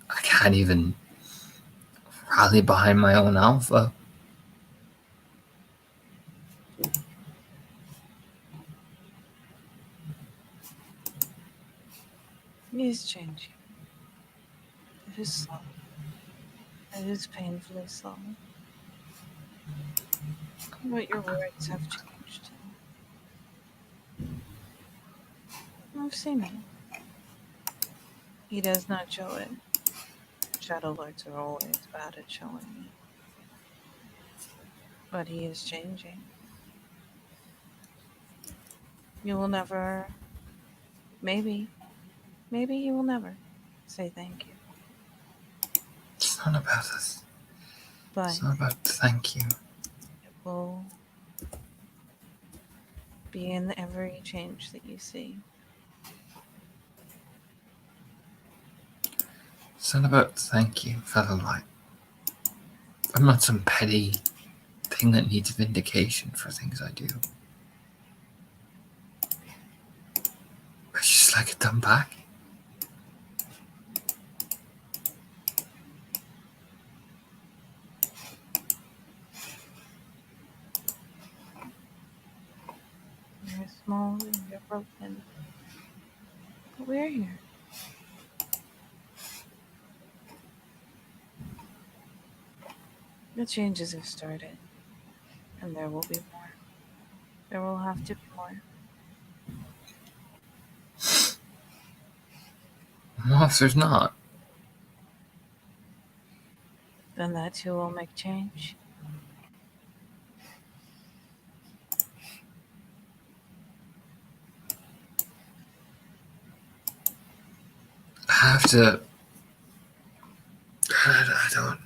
I can't even rally behind my own alpha. He's changing. It is slow. It is painfully slow. But your words have changed. I've seen it. He does not show it. Shadow Lords are always bad at showing it. But he is changing. You will never, maybe you will never say thank you. It's not about this. But It's not about thank you. it will be in every change that you see. It's not about thank you, fellow light. I'm not some petty thing that needs vindication for things I do. I just like it done back. You're small and you're broken. But we're here. The changes have started. And there will be more. There will have to be more. Well, if there's not, Then that too will make change. I have to. I don't.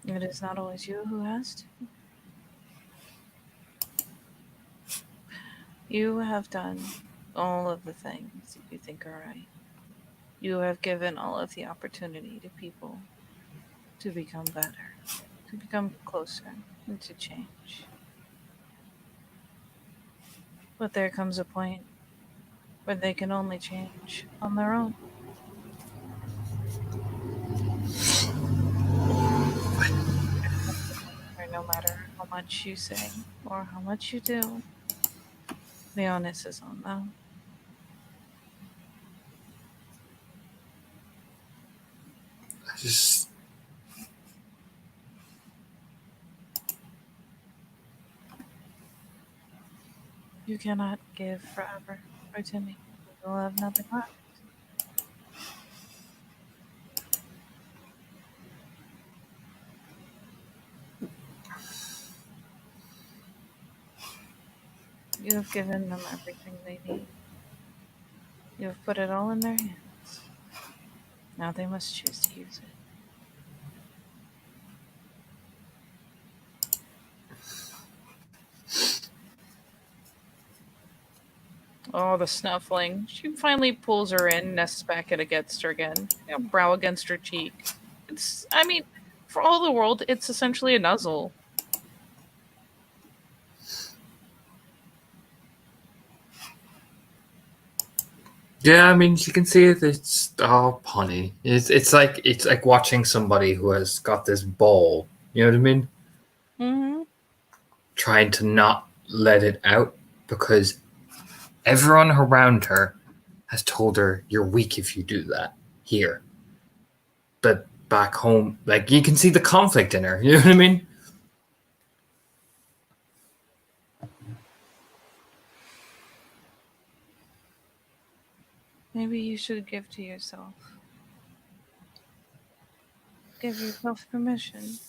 It is not always you who has to. You have done all of the things that you think are right. You have given all of the opportunity to people to become better, to become closer, and to change. But there comes a point where they can only change on their own. Or no matter how much you say or how much you do, the onus is on them. I just You cannot give forever, or Timmy. You will have nothing left. You have given them everything they need. You have put it all in their hands. Now they must choose to use it. Oh, the snuffling. She finally pulls her in, nests back against her again. Brow against her cheek. I mean, for all the world, it's essentially a nuzzle. yeah. I mean, you can see it. It's honey. It's like watching somebody who has got this ball. You know what I mean? Mm-hmm. Trying to not let it out because everyone around her has told her you're weak if you do that here. But back home, like you can see the conflict in her. You know what I mean? Maybe you should give to yourself. Give yourself permission.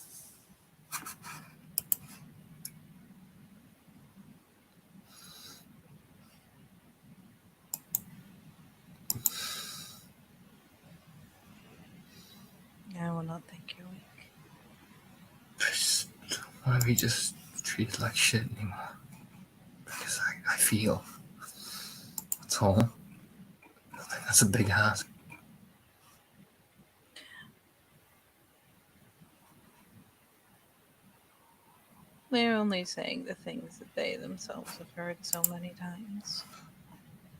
I will not think you're weak. Why don't we just treat it like shit anymore? Because I feel. That's all. That's a big ask. They're only saying the things that they themselves have heard so many times.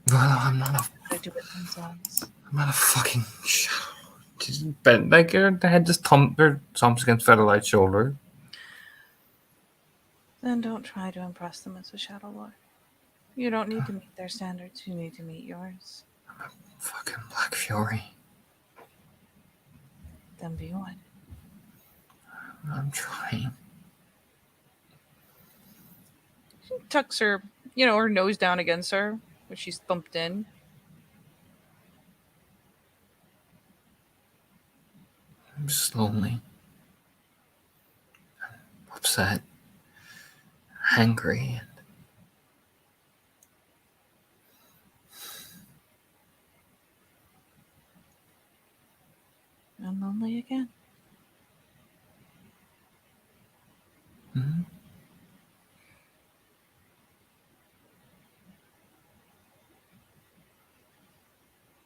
Well, I'm not They do it themselves. a fucking shadow. Just bent like her head just thumps against Featherlight's shoulder. Then don't try to impress them as a Shadow Lord. You don't need to meet their standards, you need to meet yours. Fucking Black Fury. Then be one. I'm trying. She tucks her, her nose down against her, where she's thumped in. I'm just lonely. Upset. Angry. And lonely again. Mm-hmm.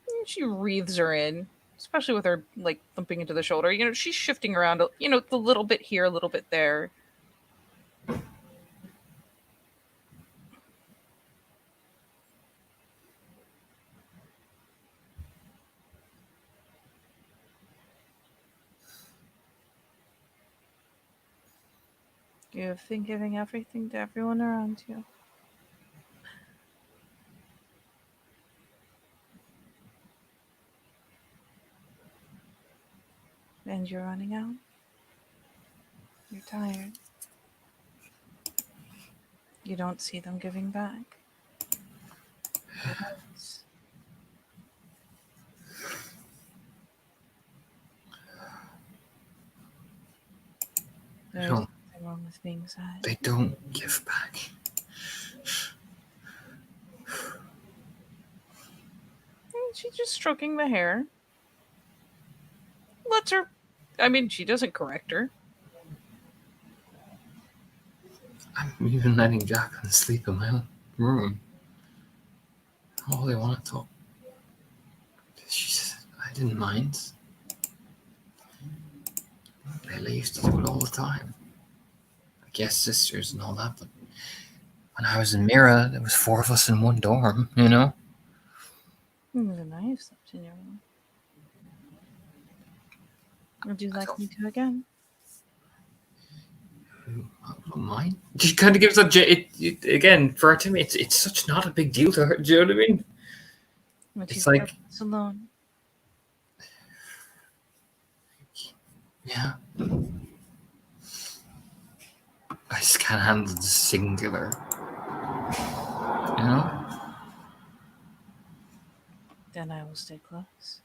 And she wreathes her in, especially with her, thumping into the shoulder. She's shifting around, the little bit here, a little bit there. You've been giving everything to everyone around you. And you're running out. You're tired. You don't see them giving back. It hurts. There's nothing wrong with being sad. They don't give back. She's just stroking the hair. Lets her. She doesn't correct her. I'm even letting Jacqueline sleep in my own room. Oh, they want to talk. She said, I didn't mind. Layla used to do it all the time. I guess sisters and all that, but when I was in Mira, there was 4 of us in one dorm, you know? Then I have slept in your room. Would you I like don't- me to again? I don't mind. She kind of gives again, for her to me, it's such not a big deal to her. Do you know what I mean? Would you It's feel like, less alone? yeah. I just can't handle the singular. You know? Then I will stay close.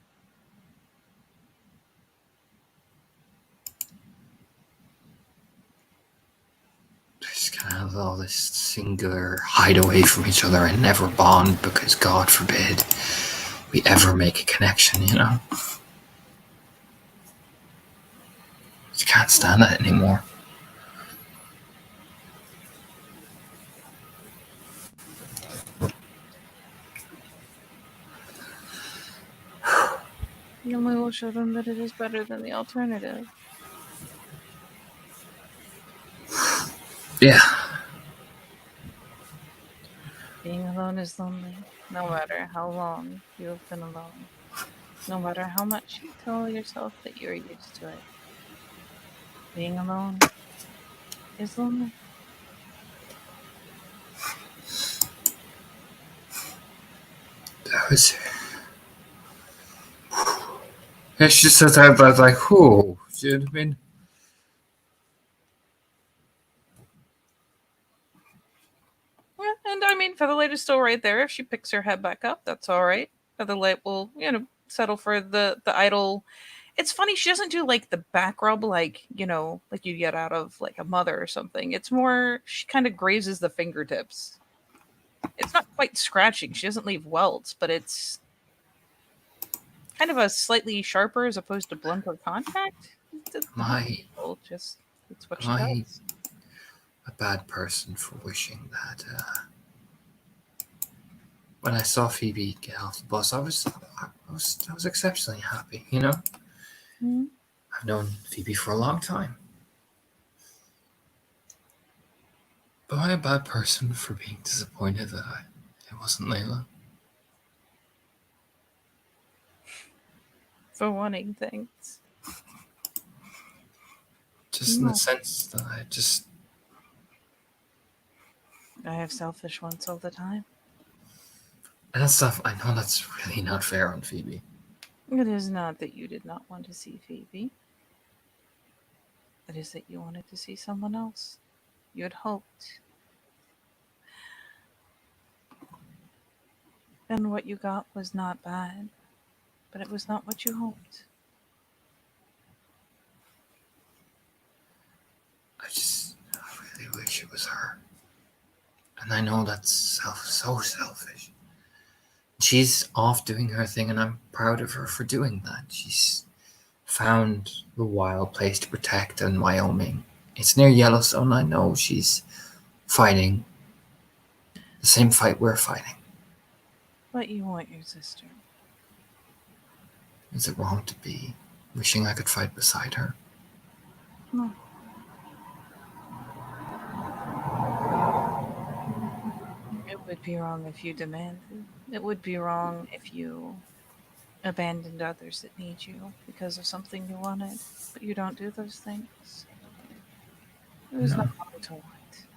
I just can't handle all this singular hide away from each other and never bond because God forbid we ever make a connection, you know? Just can't stand that anymore. Then we will show them that it is better than the alternative. Yeah. Being alone is lonely, no matter how long you have been alone. No matter how much you tell yourself that you're used to it. Being alone is lonely. That was. Yeah, she just said that, but like, who? Do you know what I mean? Yeah, and I mean, Featherlight is still right there. If she picks her head back up, that's all right. Featherlight will, settle for the idle. It's funny she doesn't do like the back rub like like you get out of like a mother or something. It's more she kind of grazes the fingertips. It's not quite scratching. She doesn't leave welts, but it's kind of a slightly sharper as opposed to blunter contact. It's Am I, just it's what am she I does. a bad person for wishing that when I saw Phoebe get off the bus, I was exceptionally happy, you know? Mhm. I've known Phoebe for a long time. But am I a bad person for being disappointed that it wasn't Layla? For wanting things. Just in the No. sense that I have selfish ones all the time. and that stuff, I know that's really not fair on Phoebe. It is not that you did not want to see Phoebe. It is that you wanted to see someone else. You had hoped. And what you got was not bad, but it was not what you hoped. I really wish it was her. And I know that's so selfish. She's off doing her thing, and I'm proud of her for doing that. She's found the wild place to protect in Wyoming. It's near Yellowstone. I know she's fighting the same fight we're fighting. But you want your sister. Is it wrong to be wishing I could fight beside her? No. It would be wrong if you demanded. It would be wrong if you abandoned others that need you because of something you wanted. But you don't do those things. It is No. not wrong to want.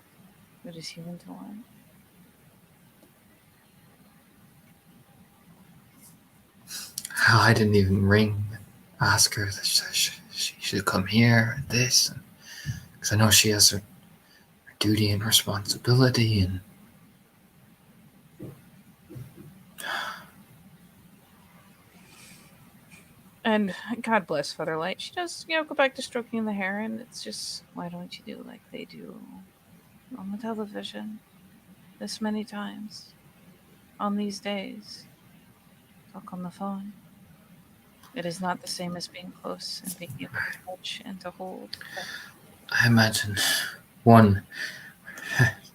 It is human to want. Hell, I didn't even ring, ask her that she should come here and this, because I know she has her duty and responsibility, and And God bless Featherlight. She does, go back to stroking the hair, and it's just, why don't you do like they do on the television this many times on these days? Talk on the phone. It is not the same as being close and being able to touch and to hold. But I imagine one.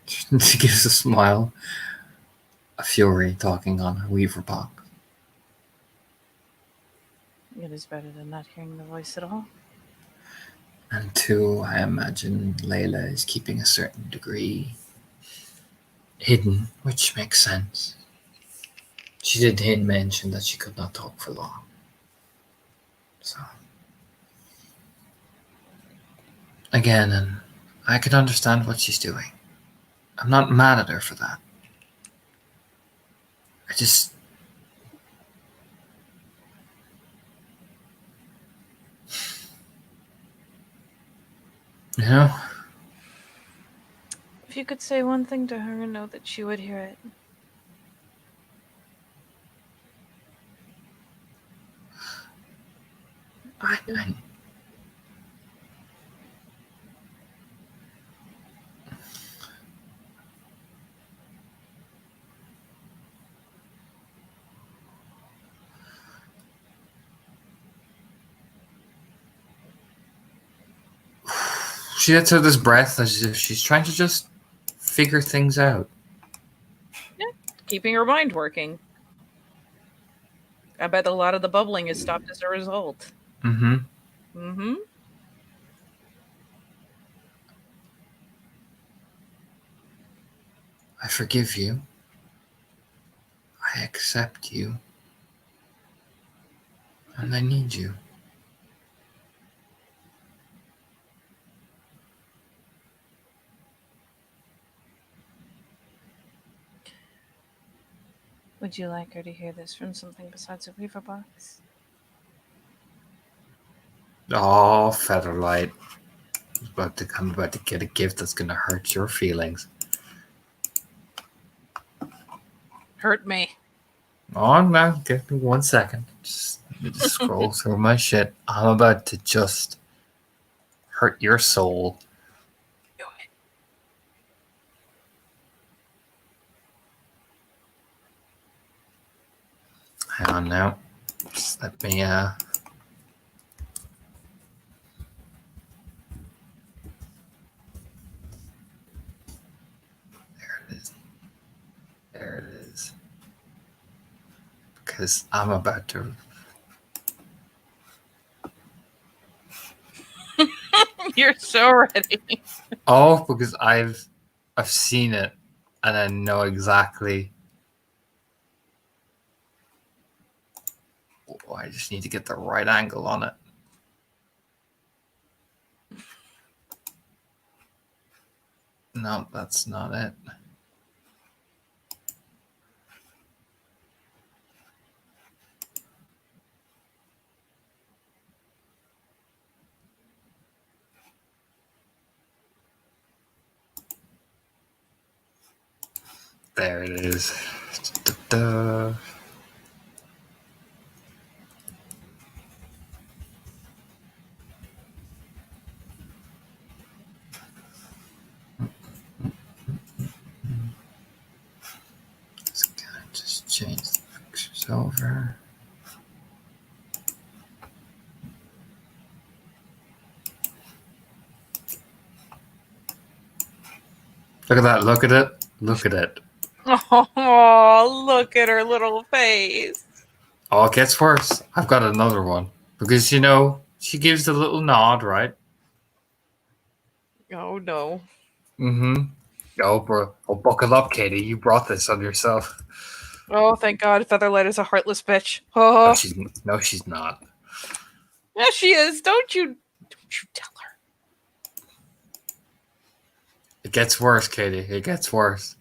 She gives a smile. a fury talking on her weaver box. It is better than not hearing the voice at all. And two, I imagine Layla is keeping a certain degree hidden, which makes sense. She did mention that she could not talk for long. So, again, and I can understand what she's doing. I'm not mad at her for that. I just... You know? If you could say one thing to her, know that she would hear it. I She lets out this breath as if she's trying to just figure things out. Yeah, keeping her mind working. I bet a lot of the bubbling has stopped as a result. Mm-hmm. Mm-hmm. I forgive you. I accept you. And I need you. Would you like her to hear this from something besides a weaver box? Oh, Featherlight. I'm about to get a gift that's going to hurt your feelings. Hurt me. Oh, no. Give me 1 second. Just scroll through my shit. I'm about to just hurt your soul. Do it. Hang on now. Just let me, There it is. There it is. Because I'm about to... You're so ready. Oh, because I've seen it and I know exactly. Oh, I just need to get the right angle on it. No, that's not it. There it is. Da-da. Just change the pictures over. Look at that. Look at it. Look at it. Oh, look at her little face. Oh, it gets worse. I've got another one. Because, you know, she gives a little nod, right? Oh, no. Mm-hmm. Oh, bro. Oh, buckle up, Katie. You brought this on yourself. Oh, thank God. Featherlight is a heartless bitch. No, Oh, she's not. yes, she is. Don't you tell her. It gets worse, Katie. It gets worse.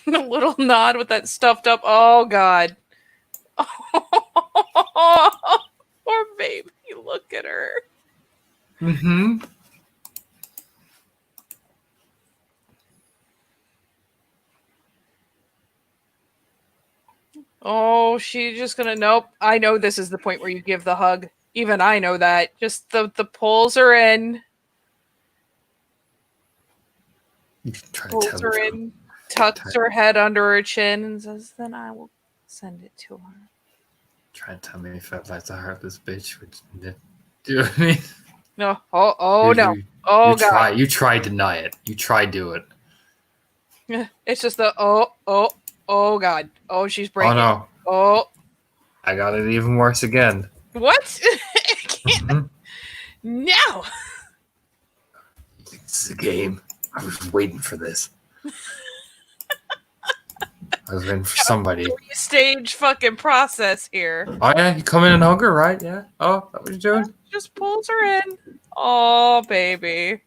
A little nod with that stuffed up. Oh, God. Oh, poor baby. Look at her. Mm-hmm. Oh, she's just gonna. Nope. I know this is the point where you give the hug. Even I know that. Just the pulls are in. You can try to Pulls tell her me. in. Tucks her head under her chin and says, "Then I will send it to her." Try and tell me if I like a heartless bitch. Do you know what I mean? No. Oh no. You Oh God. try. You try deny it. You try do it. It's just the oh god. Oh, she's Oh breaking. no, Oh, I got it even worse again. what? I can't. Mhm. No. This is a game. I was waiting for this. I was waiting for somebody. 3-stage fucking process here. Oh yeah, you come in and hug her, right? Yeah. Oh, that what you're doing? Just pulls her in. Oh, baby.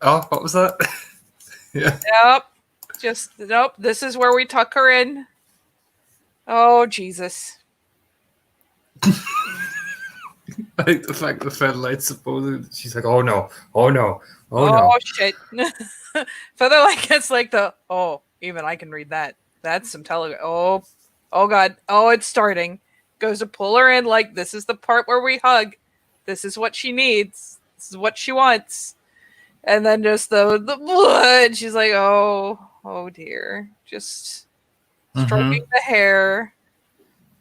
Oh, what was that? Yeah. Yep. Just nope. This is where we tuck her in. Oh Jesus. I like the fact the Fed supposedly she's like, oh no, oh no, oh no. Shit. Featherlight gets like the even I can read that. That's some telegram. Oh god. Oh, it's starting. Goes to pull her in like this is the part where we hug. This is what she needs. This is what she wants. And then just the blood. She's like, oh dear. Just stroking the hair.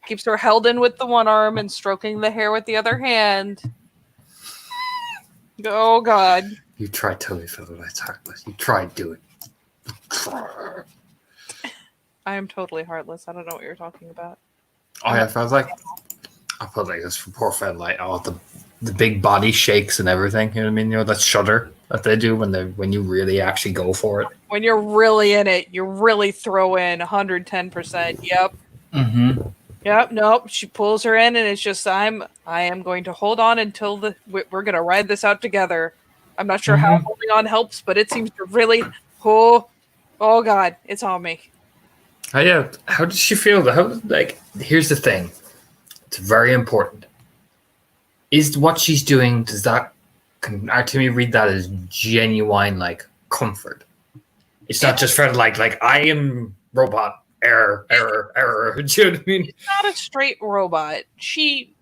Keeps her held in with the one arm and stroking the hair with the other hand. Oh god. You tried telling me Featherlight's heartless. You tried doing. I am totally heartless. I don't know what you're talking about. Oh yeah, I felt like this for poor Fedlight. Oh, the big body shakes and everything. You know what I mean? You know that shudder that they do when you really actually go for it. When you're really in it, you really throw in 110%. Yep. Mm-hmm. Yep. Nope. She pulls her in, and it's just I am going to hold on until we're going to ride this out together. I'm not sure how holding on helps, but it seems to really. Oh God, it's on me. Oh yeah. How does she feel? Here's the thing. It's very important. Is what she's doing? Can Artemi read that as genuine comfort? It's not just for like I am robot error. Do you know what I mean? She's not a straight robot. She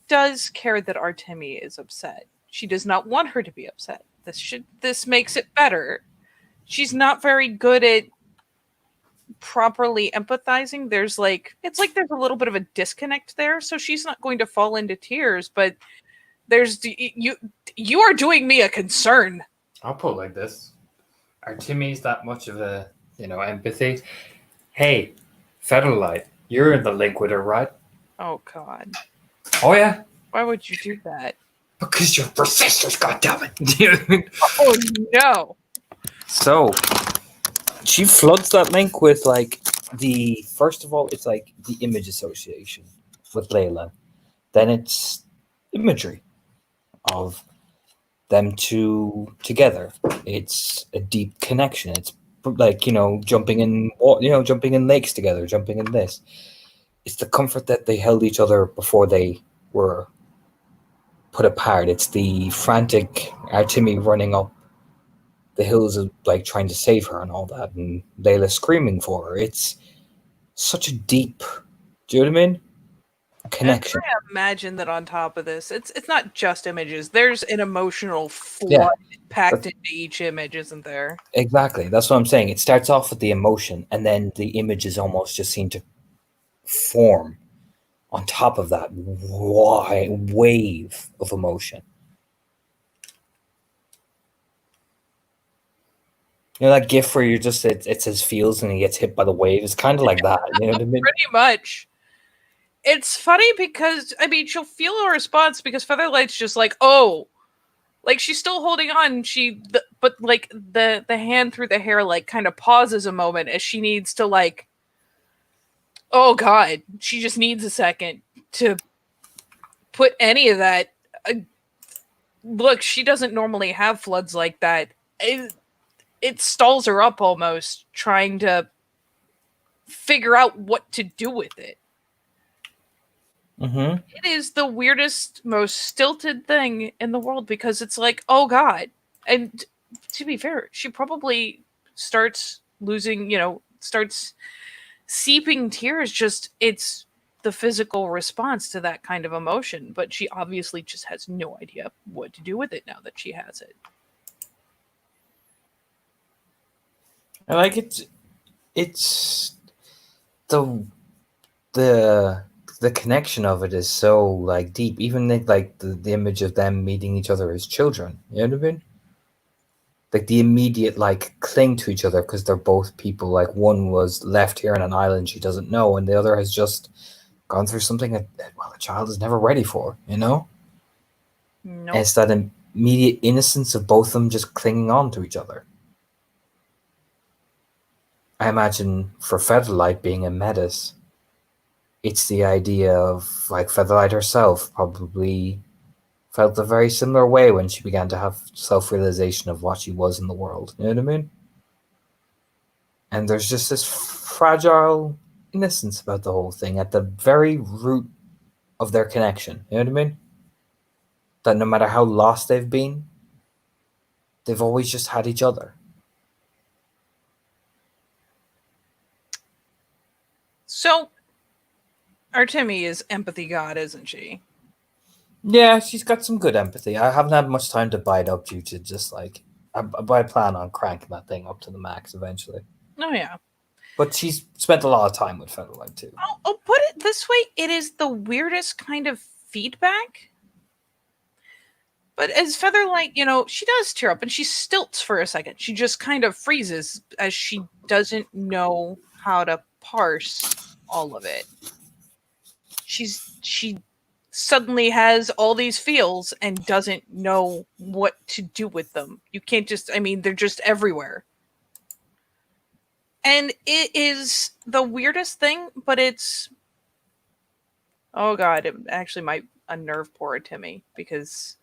does care that Artemi is upset. She does not want her to be upset. This makes it better. She's not very good at properly empathizing. There's there's a little bit of a disconnect there, so she's not going to fall into tears, but you are doing me a concern. I'll put it like this. Artemi's that much of a empathy. Hey, Featherlight, you're in the link with her, right? Oh god. Oh yeah. Why would you do that? Because you're her sisters, goddammit. Do you know what I mean? Oh no. So she floods that link with first of all, it's the image association with Layla. Then it's imagery of them two together. It's a deep connection. It's jumping in lakes together, jumping in this. It's the comfort that they held each other before they were put apart. It's the frantic Artemi running up the hills of trying to save her and all that, and Layla screaming for her. It's such a deep, do you know what I mean? Connection. I imagine that on top of this, it's not just images. There's an emotional flood packed into each image, isn't there? Exactly. That's what I'm saying. It starts off with the emotion, and then the images almost just seem to form on top of that wave of emotion. You know that gif where it says feels and he gets hit by the wave? It's kind of like that. You know what I mean? Pretty much. It's funny because she'll feel a response because Featherlight's just she's still holding on. But the hand through the hair kind of pauses a moment as she needs to oh god, she just needs a second to put any of that. Look, she doesn't normally have floods like that. It stalls her up almost, trying to figure out what to do with it. Mm-hmm. It is the weirdest, most stilted thing in the world because it's oh god. And to be fair, she probably starts losing, starts seeping tears. It's the physical response to that kind of emotion, but she obviously just has no idea what to do with it now that she has it. I like it. It's the connection of it is so deep. Even the image of them meeting each other as children. You know what I mean? like the immediate like cling to each other because they're both people. Like one was left here on an island she doesn't know, and the other has just gone through something that well, a child is never ready for. You know, and Nope. it's that immediate innocence of both of them just clinging on to each other. I imagine for Featherlight being a Metis, it's the idea of like Featherlight herself probably felt a very similar way when she began to have self-realization of what she was in the world. You know what I mean? And there's just this fragile innocence about the whole thing at the very root of their connection. You know what I mean? That no matter how lost they've been, they've always just had each other. So, Artemi is empathy god, isn't she? Yeah, she's got some good empathy. I haven't had much time to bite up due to just like I plan on cranking that thing up to the max eventually. Oh, yeah. But she's spent a lot of time with Featherlight too. I'll put it this way, it is the weirdest kind of feedback. But as Featherlight, she does tear up and she stilts for a second. She just kind of freezes as she doesn't know how to parse all of it. She suddenly has all these feels and doesn't know what to do with them. You can't just, they're just everywhere. And it is the weirdest thing, but it's, oh God, it actually might unnerve poor Timmy because,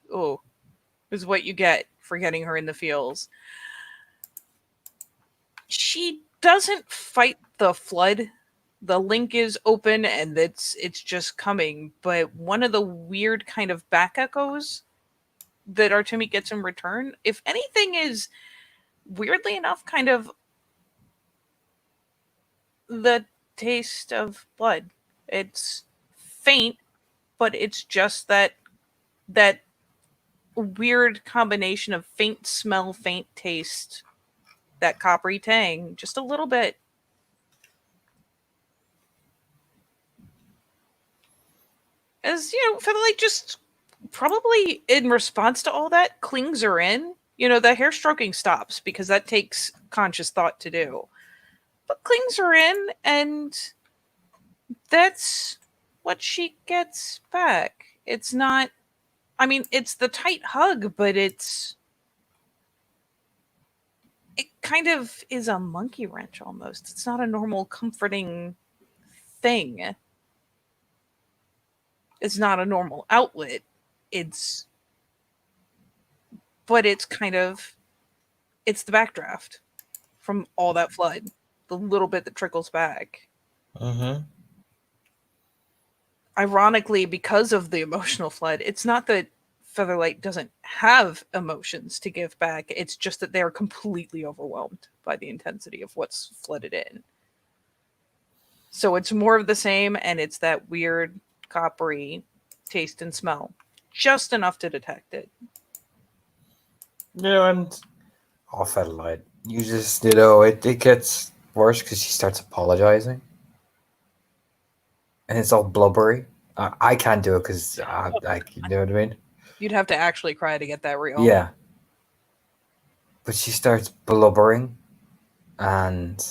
is what you get for getting her in the feels. She doesn't fight the flood. The link is open and it's just coming. But one of the weird kind of back echoes that Artemi gets in return, if anything, is weirdly enough kind of the taste of blood. It's faint, but it's just that weird combination of faint smell, faint taste, that coppery tang, just a little bit. As Featherlight just probably in response to all that clings her in. The hair stroking stops because that takes conscious thought to do. But clings her in, and that's what she gets back. It's not, it's the tight hug, but it kind of is a monkey wrench almost. It's not a normal comforting thing. It's not a normal outlet. But it's it's the backdraft from all that flood, the little bit that trickles back. Mm-hmm. Ironically, because of the emotional flood, it's not that Featherlight doesn't have emotions to give back. It's just that they are completely overwhelmed by the intensity of what's flooded in. So it's more of the same, and it's that weird coppery taste and smell. Just enough to detect it. And Featherlight, you just, it gets worse because she starts apologizing. And it's all blubbery. I can't do it because you know what I mean? You'd have to actually cry to get that real. Yeah. But she starts blubbering and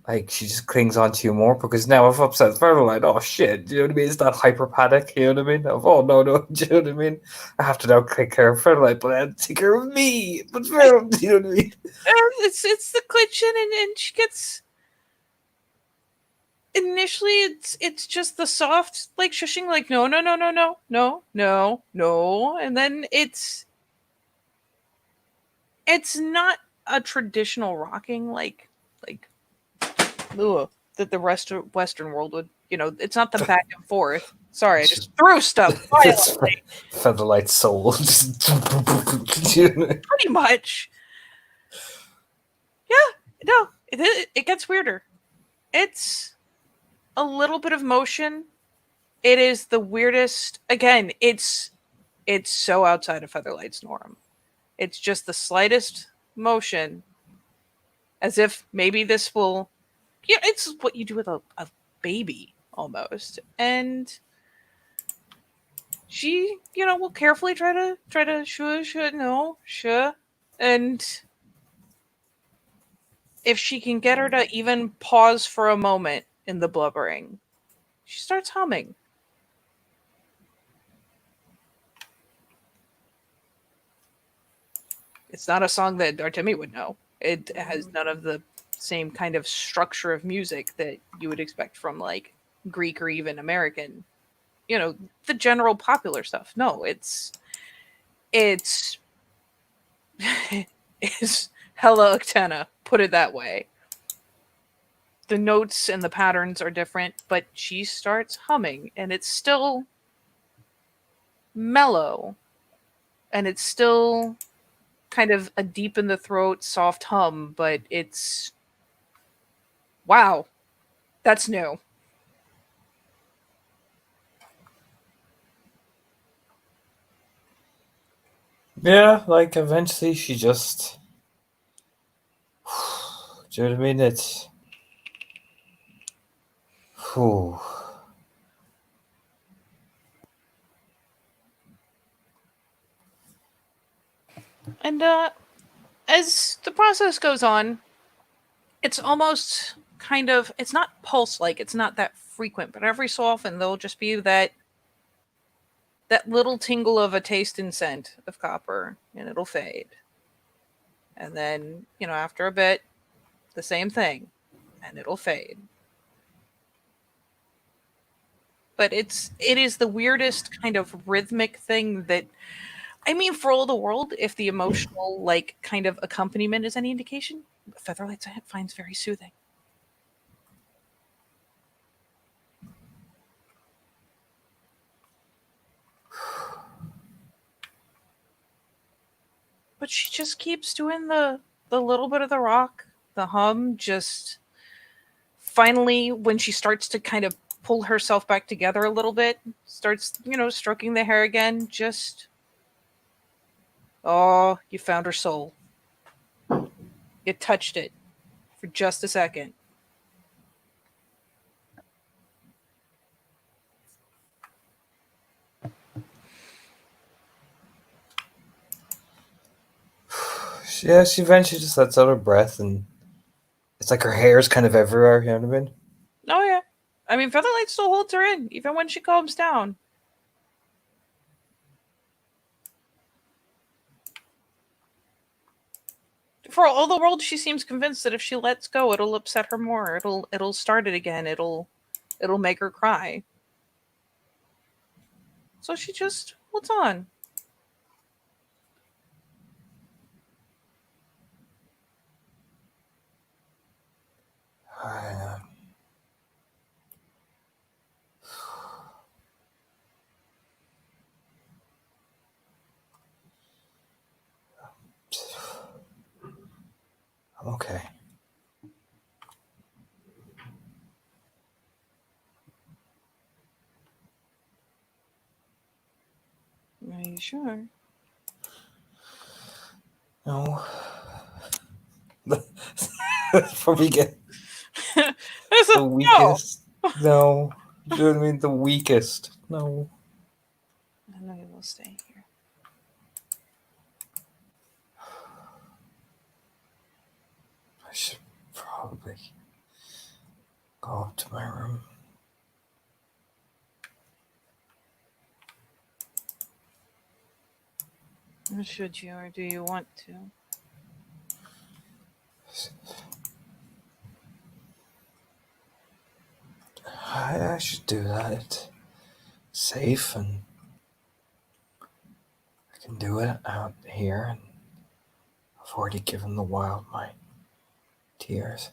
like she just clings on to you more because now I've upset Featherlight. Oh shit, do you know what I mean? It's that hyper-panic, you know what I mean? Of oh no, do you know what I mean? I have to now take care of Featherlight, but I have to take care of me. But Featherlight, do you know what I mean? It's the clinching and she gets. Initially, it's just the soft like shushing, like no, and then it's not a traditional rocking like that the rest of Western world would. It's not the back and forth. Sorry, I just threw stuff violently. Featherlight soul. Pretty much. Yeah, no, it gets weirder. It's a little bit of motion. It is the weirdest. Again, it's so outside of Featherlight's norm. It's just the slightest motion, as if maybe this will. Yeah, it's what you do with a baby almost, and she, will carefully try to shush, And if she can get her to even pause for a moment in the blubbering, she starts humming. It's not a song that Artemi would know. It has none of the same kind of structure of music that you would expect from like Greek or even American, the general popular stuff. No, it's it's hella octana, put it that way. The notes and the patterns are different, but she starts humming and it's still mellow and it's still kind of a deep in the throat soft hum, but it's wow, that's new. Yeah, like eventually she just. Do you know what I mean? It's. Whew. And as the process goes on, it's almost kind of it's not pulse like, it's not that frequent, but every so often there'll just be that little tingle of a taste and scent of copper, and it'll fade. And then, after a bit, the same thing, and it'll fade. But it is the weirdest kind of rhythmic thing that, I mean, for all the world, if the emotional like kind of accompaniment is any indication, Featherlight finds very soothing. But she just keeps doing the little bit of the rock, the hum. Just finally, when she starts to kind of pull herself back together a little bit, starts stroking the hair again. Just, oh, you found her soul. You touched it for just a second. Yeah, she eventually just lets out her breath, and it's like her hair's kind of everywhere. You know what I mean? Oh yeah, I mean, Featherlight still holds her in even when she calms down. For all the world, she seems convinced that if she lets go, it'll upset her more. It'll start it again. It'll make her cry. So she just holds on. I'm okay. Are you sure? No. That's probably get the No. weakest. No. Do you know what I mean? The weakest. No. I know you will stay here. I should probably go up to my room. Should you, or do you want to? I should do that. It's safe, and I can do it out here. And I've already given the Wyld my tears.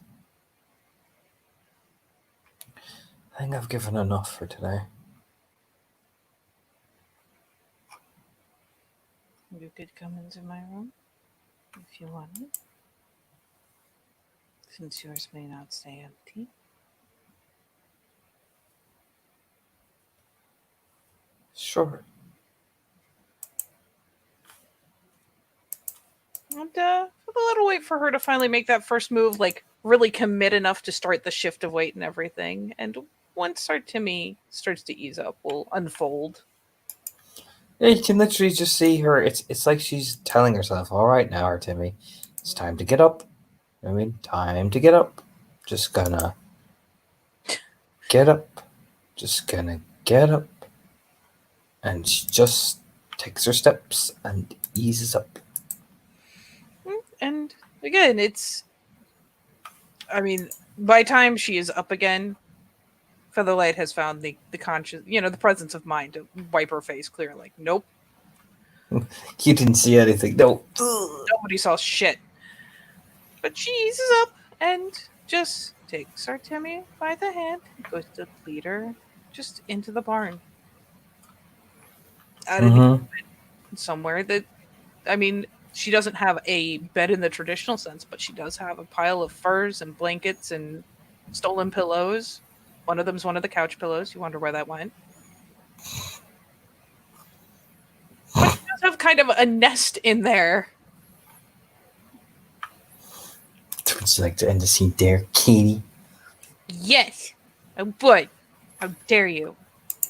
I think I've given enough for today. You could come into my room if you wanted, since yours may not stay empty. Sure. And we'll wait for her to finally make that first move, like really commit enough to start the shift of weight and everything. And once our Timmy starts to ease up, we'll unfold. Yeah, you can literally just see her. It's like she's telling herself, "All right, now, Artemi, it's time to get up. I mean, time to get up. Just gonna get up. Just gonna get up." And she just takes her steps and eases up. And again, I mean, by time she is up again, Featherlight has found the conscious, the presence of mind to wipe her face clear. Like, nope, You didn't see anything. No. nobody saw shit. But she eases up and just takes Artemi by the hand and goes to lead her just into the barn. Out in Mm-hmm. somewhere that, I mean, she doesn't have a bed in the traditional sense, but she does have a pile of furs and blankets and stolen pillows. One of them's one of the couch pillows. You wonder where that went. But she does have kind of a nest in there. Would you like to end the scene there, Katie? Yes, I would. How dare you?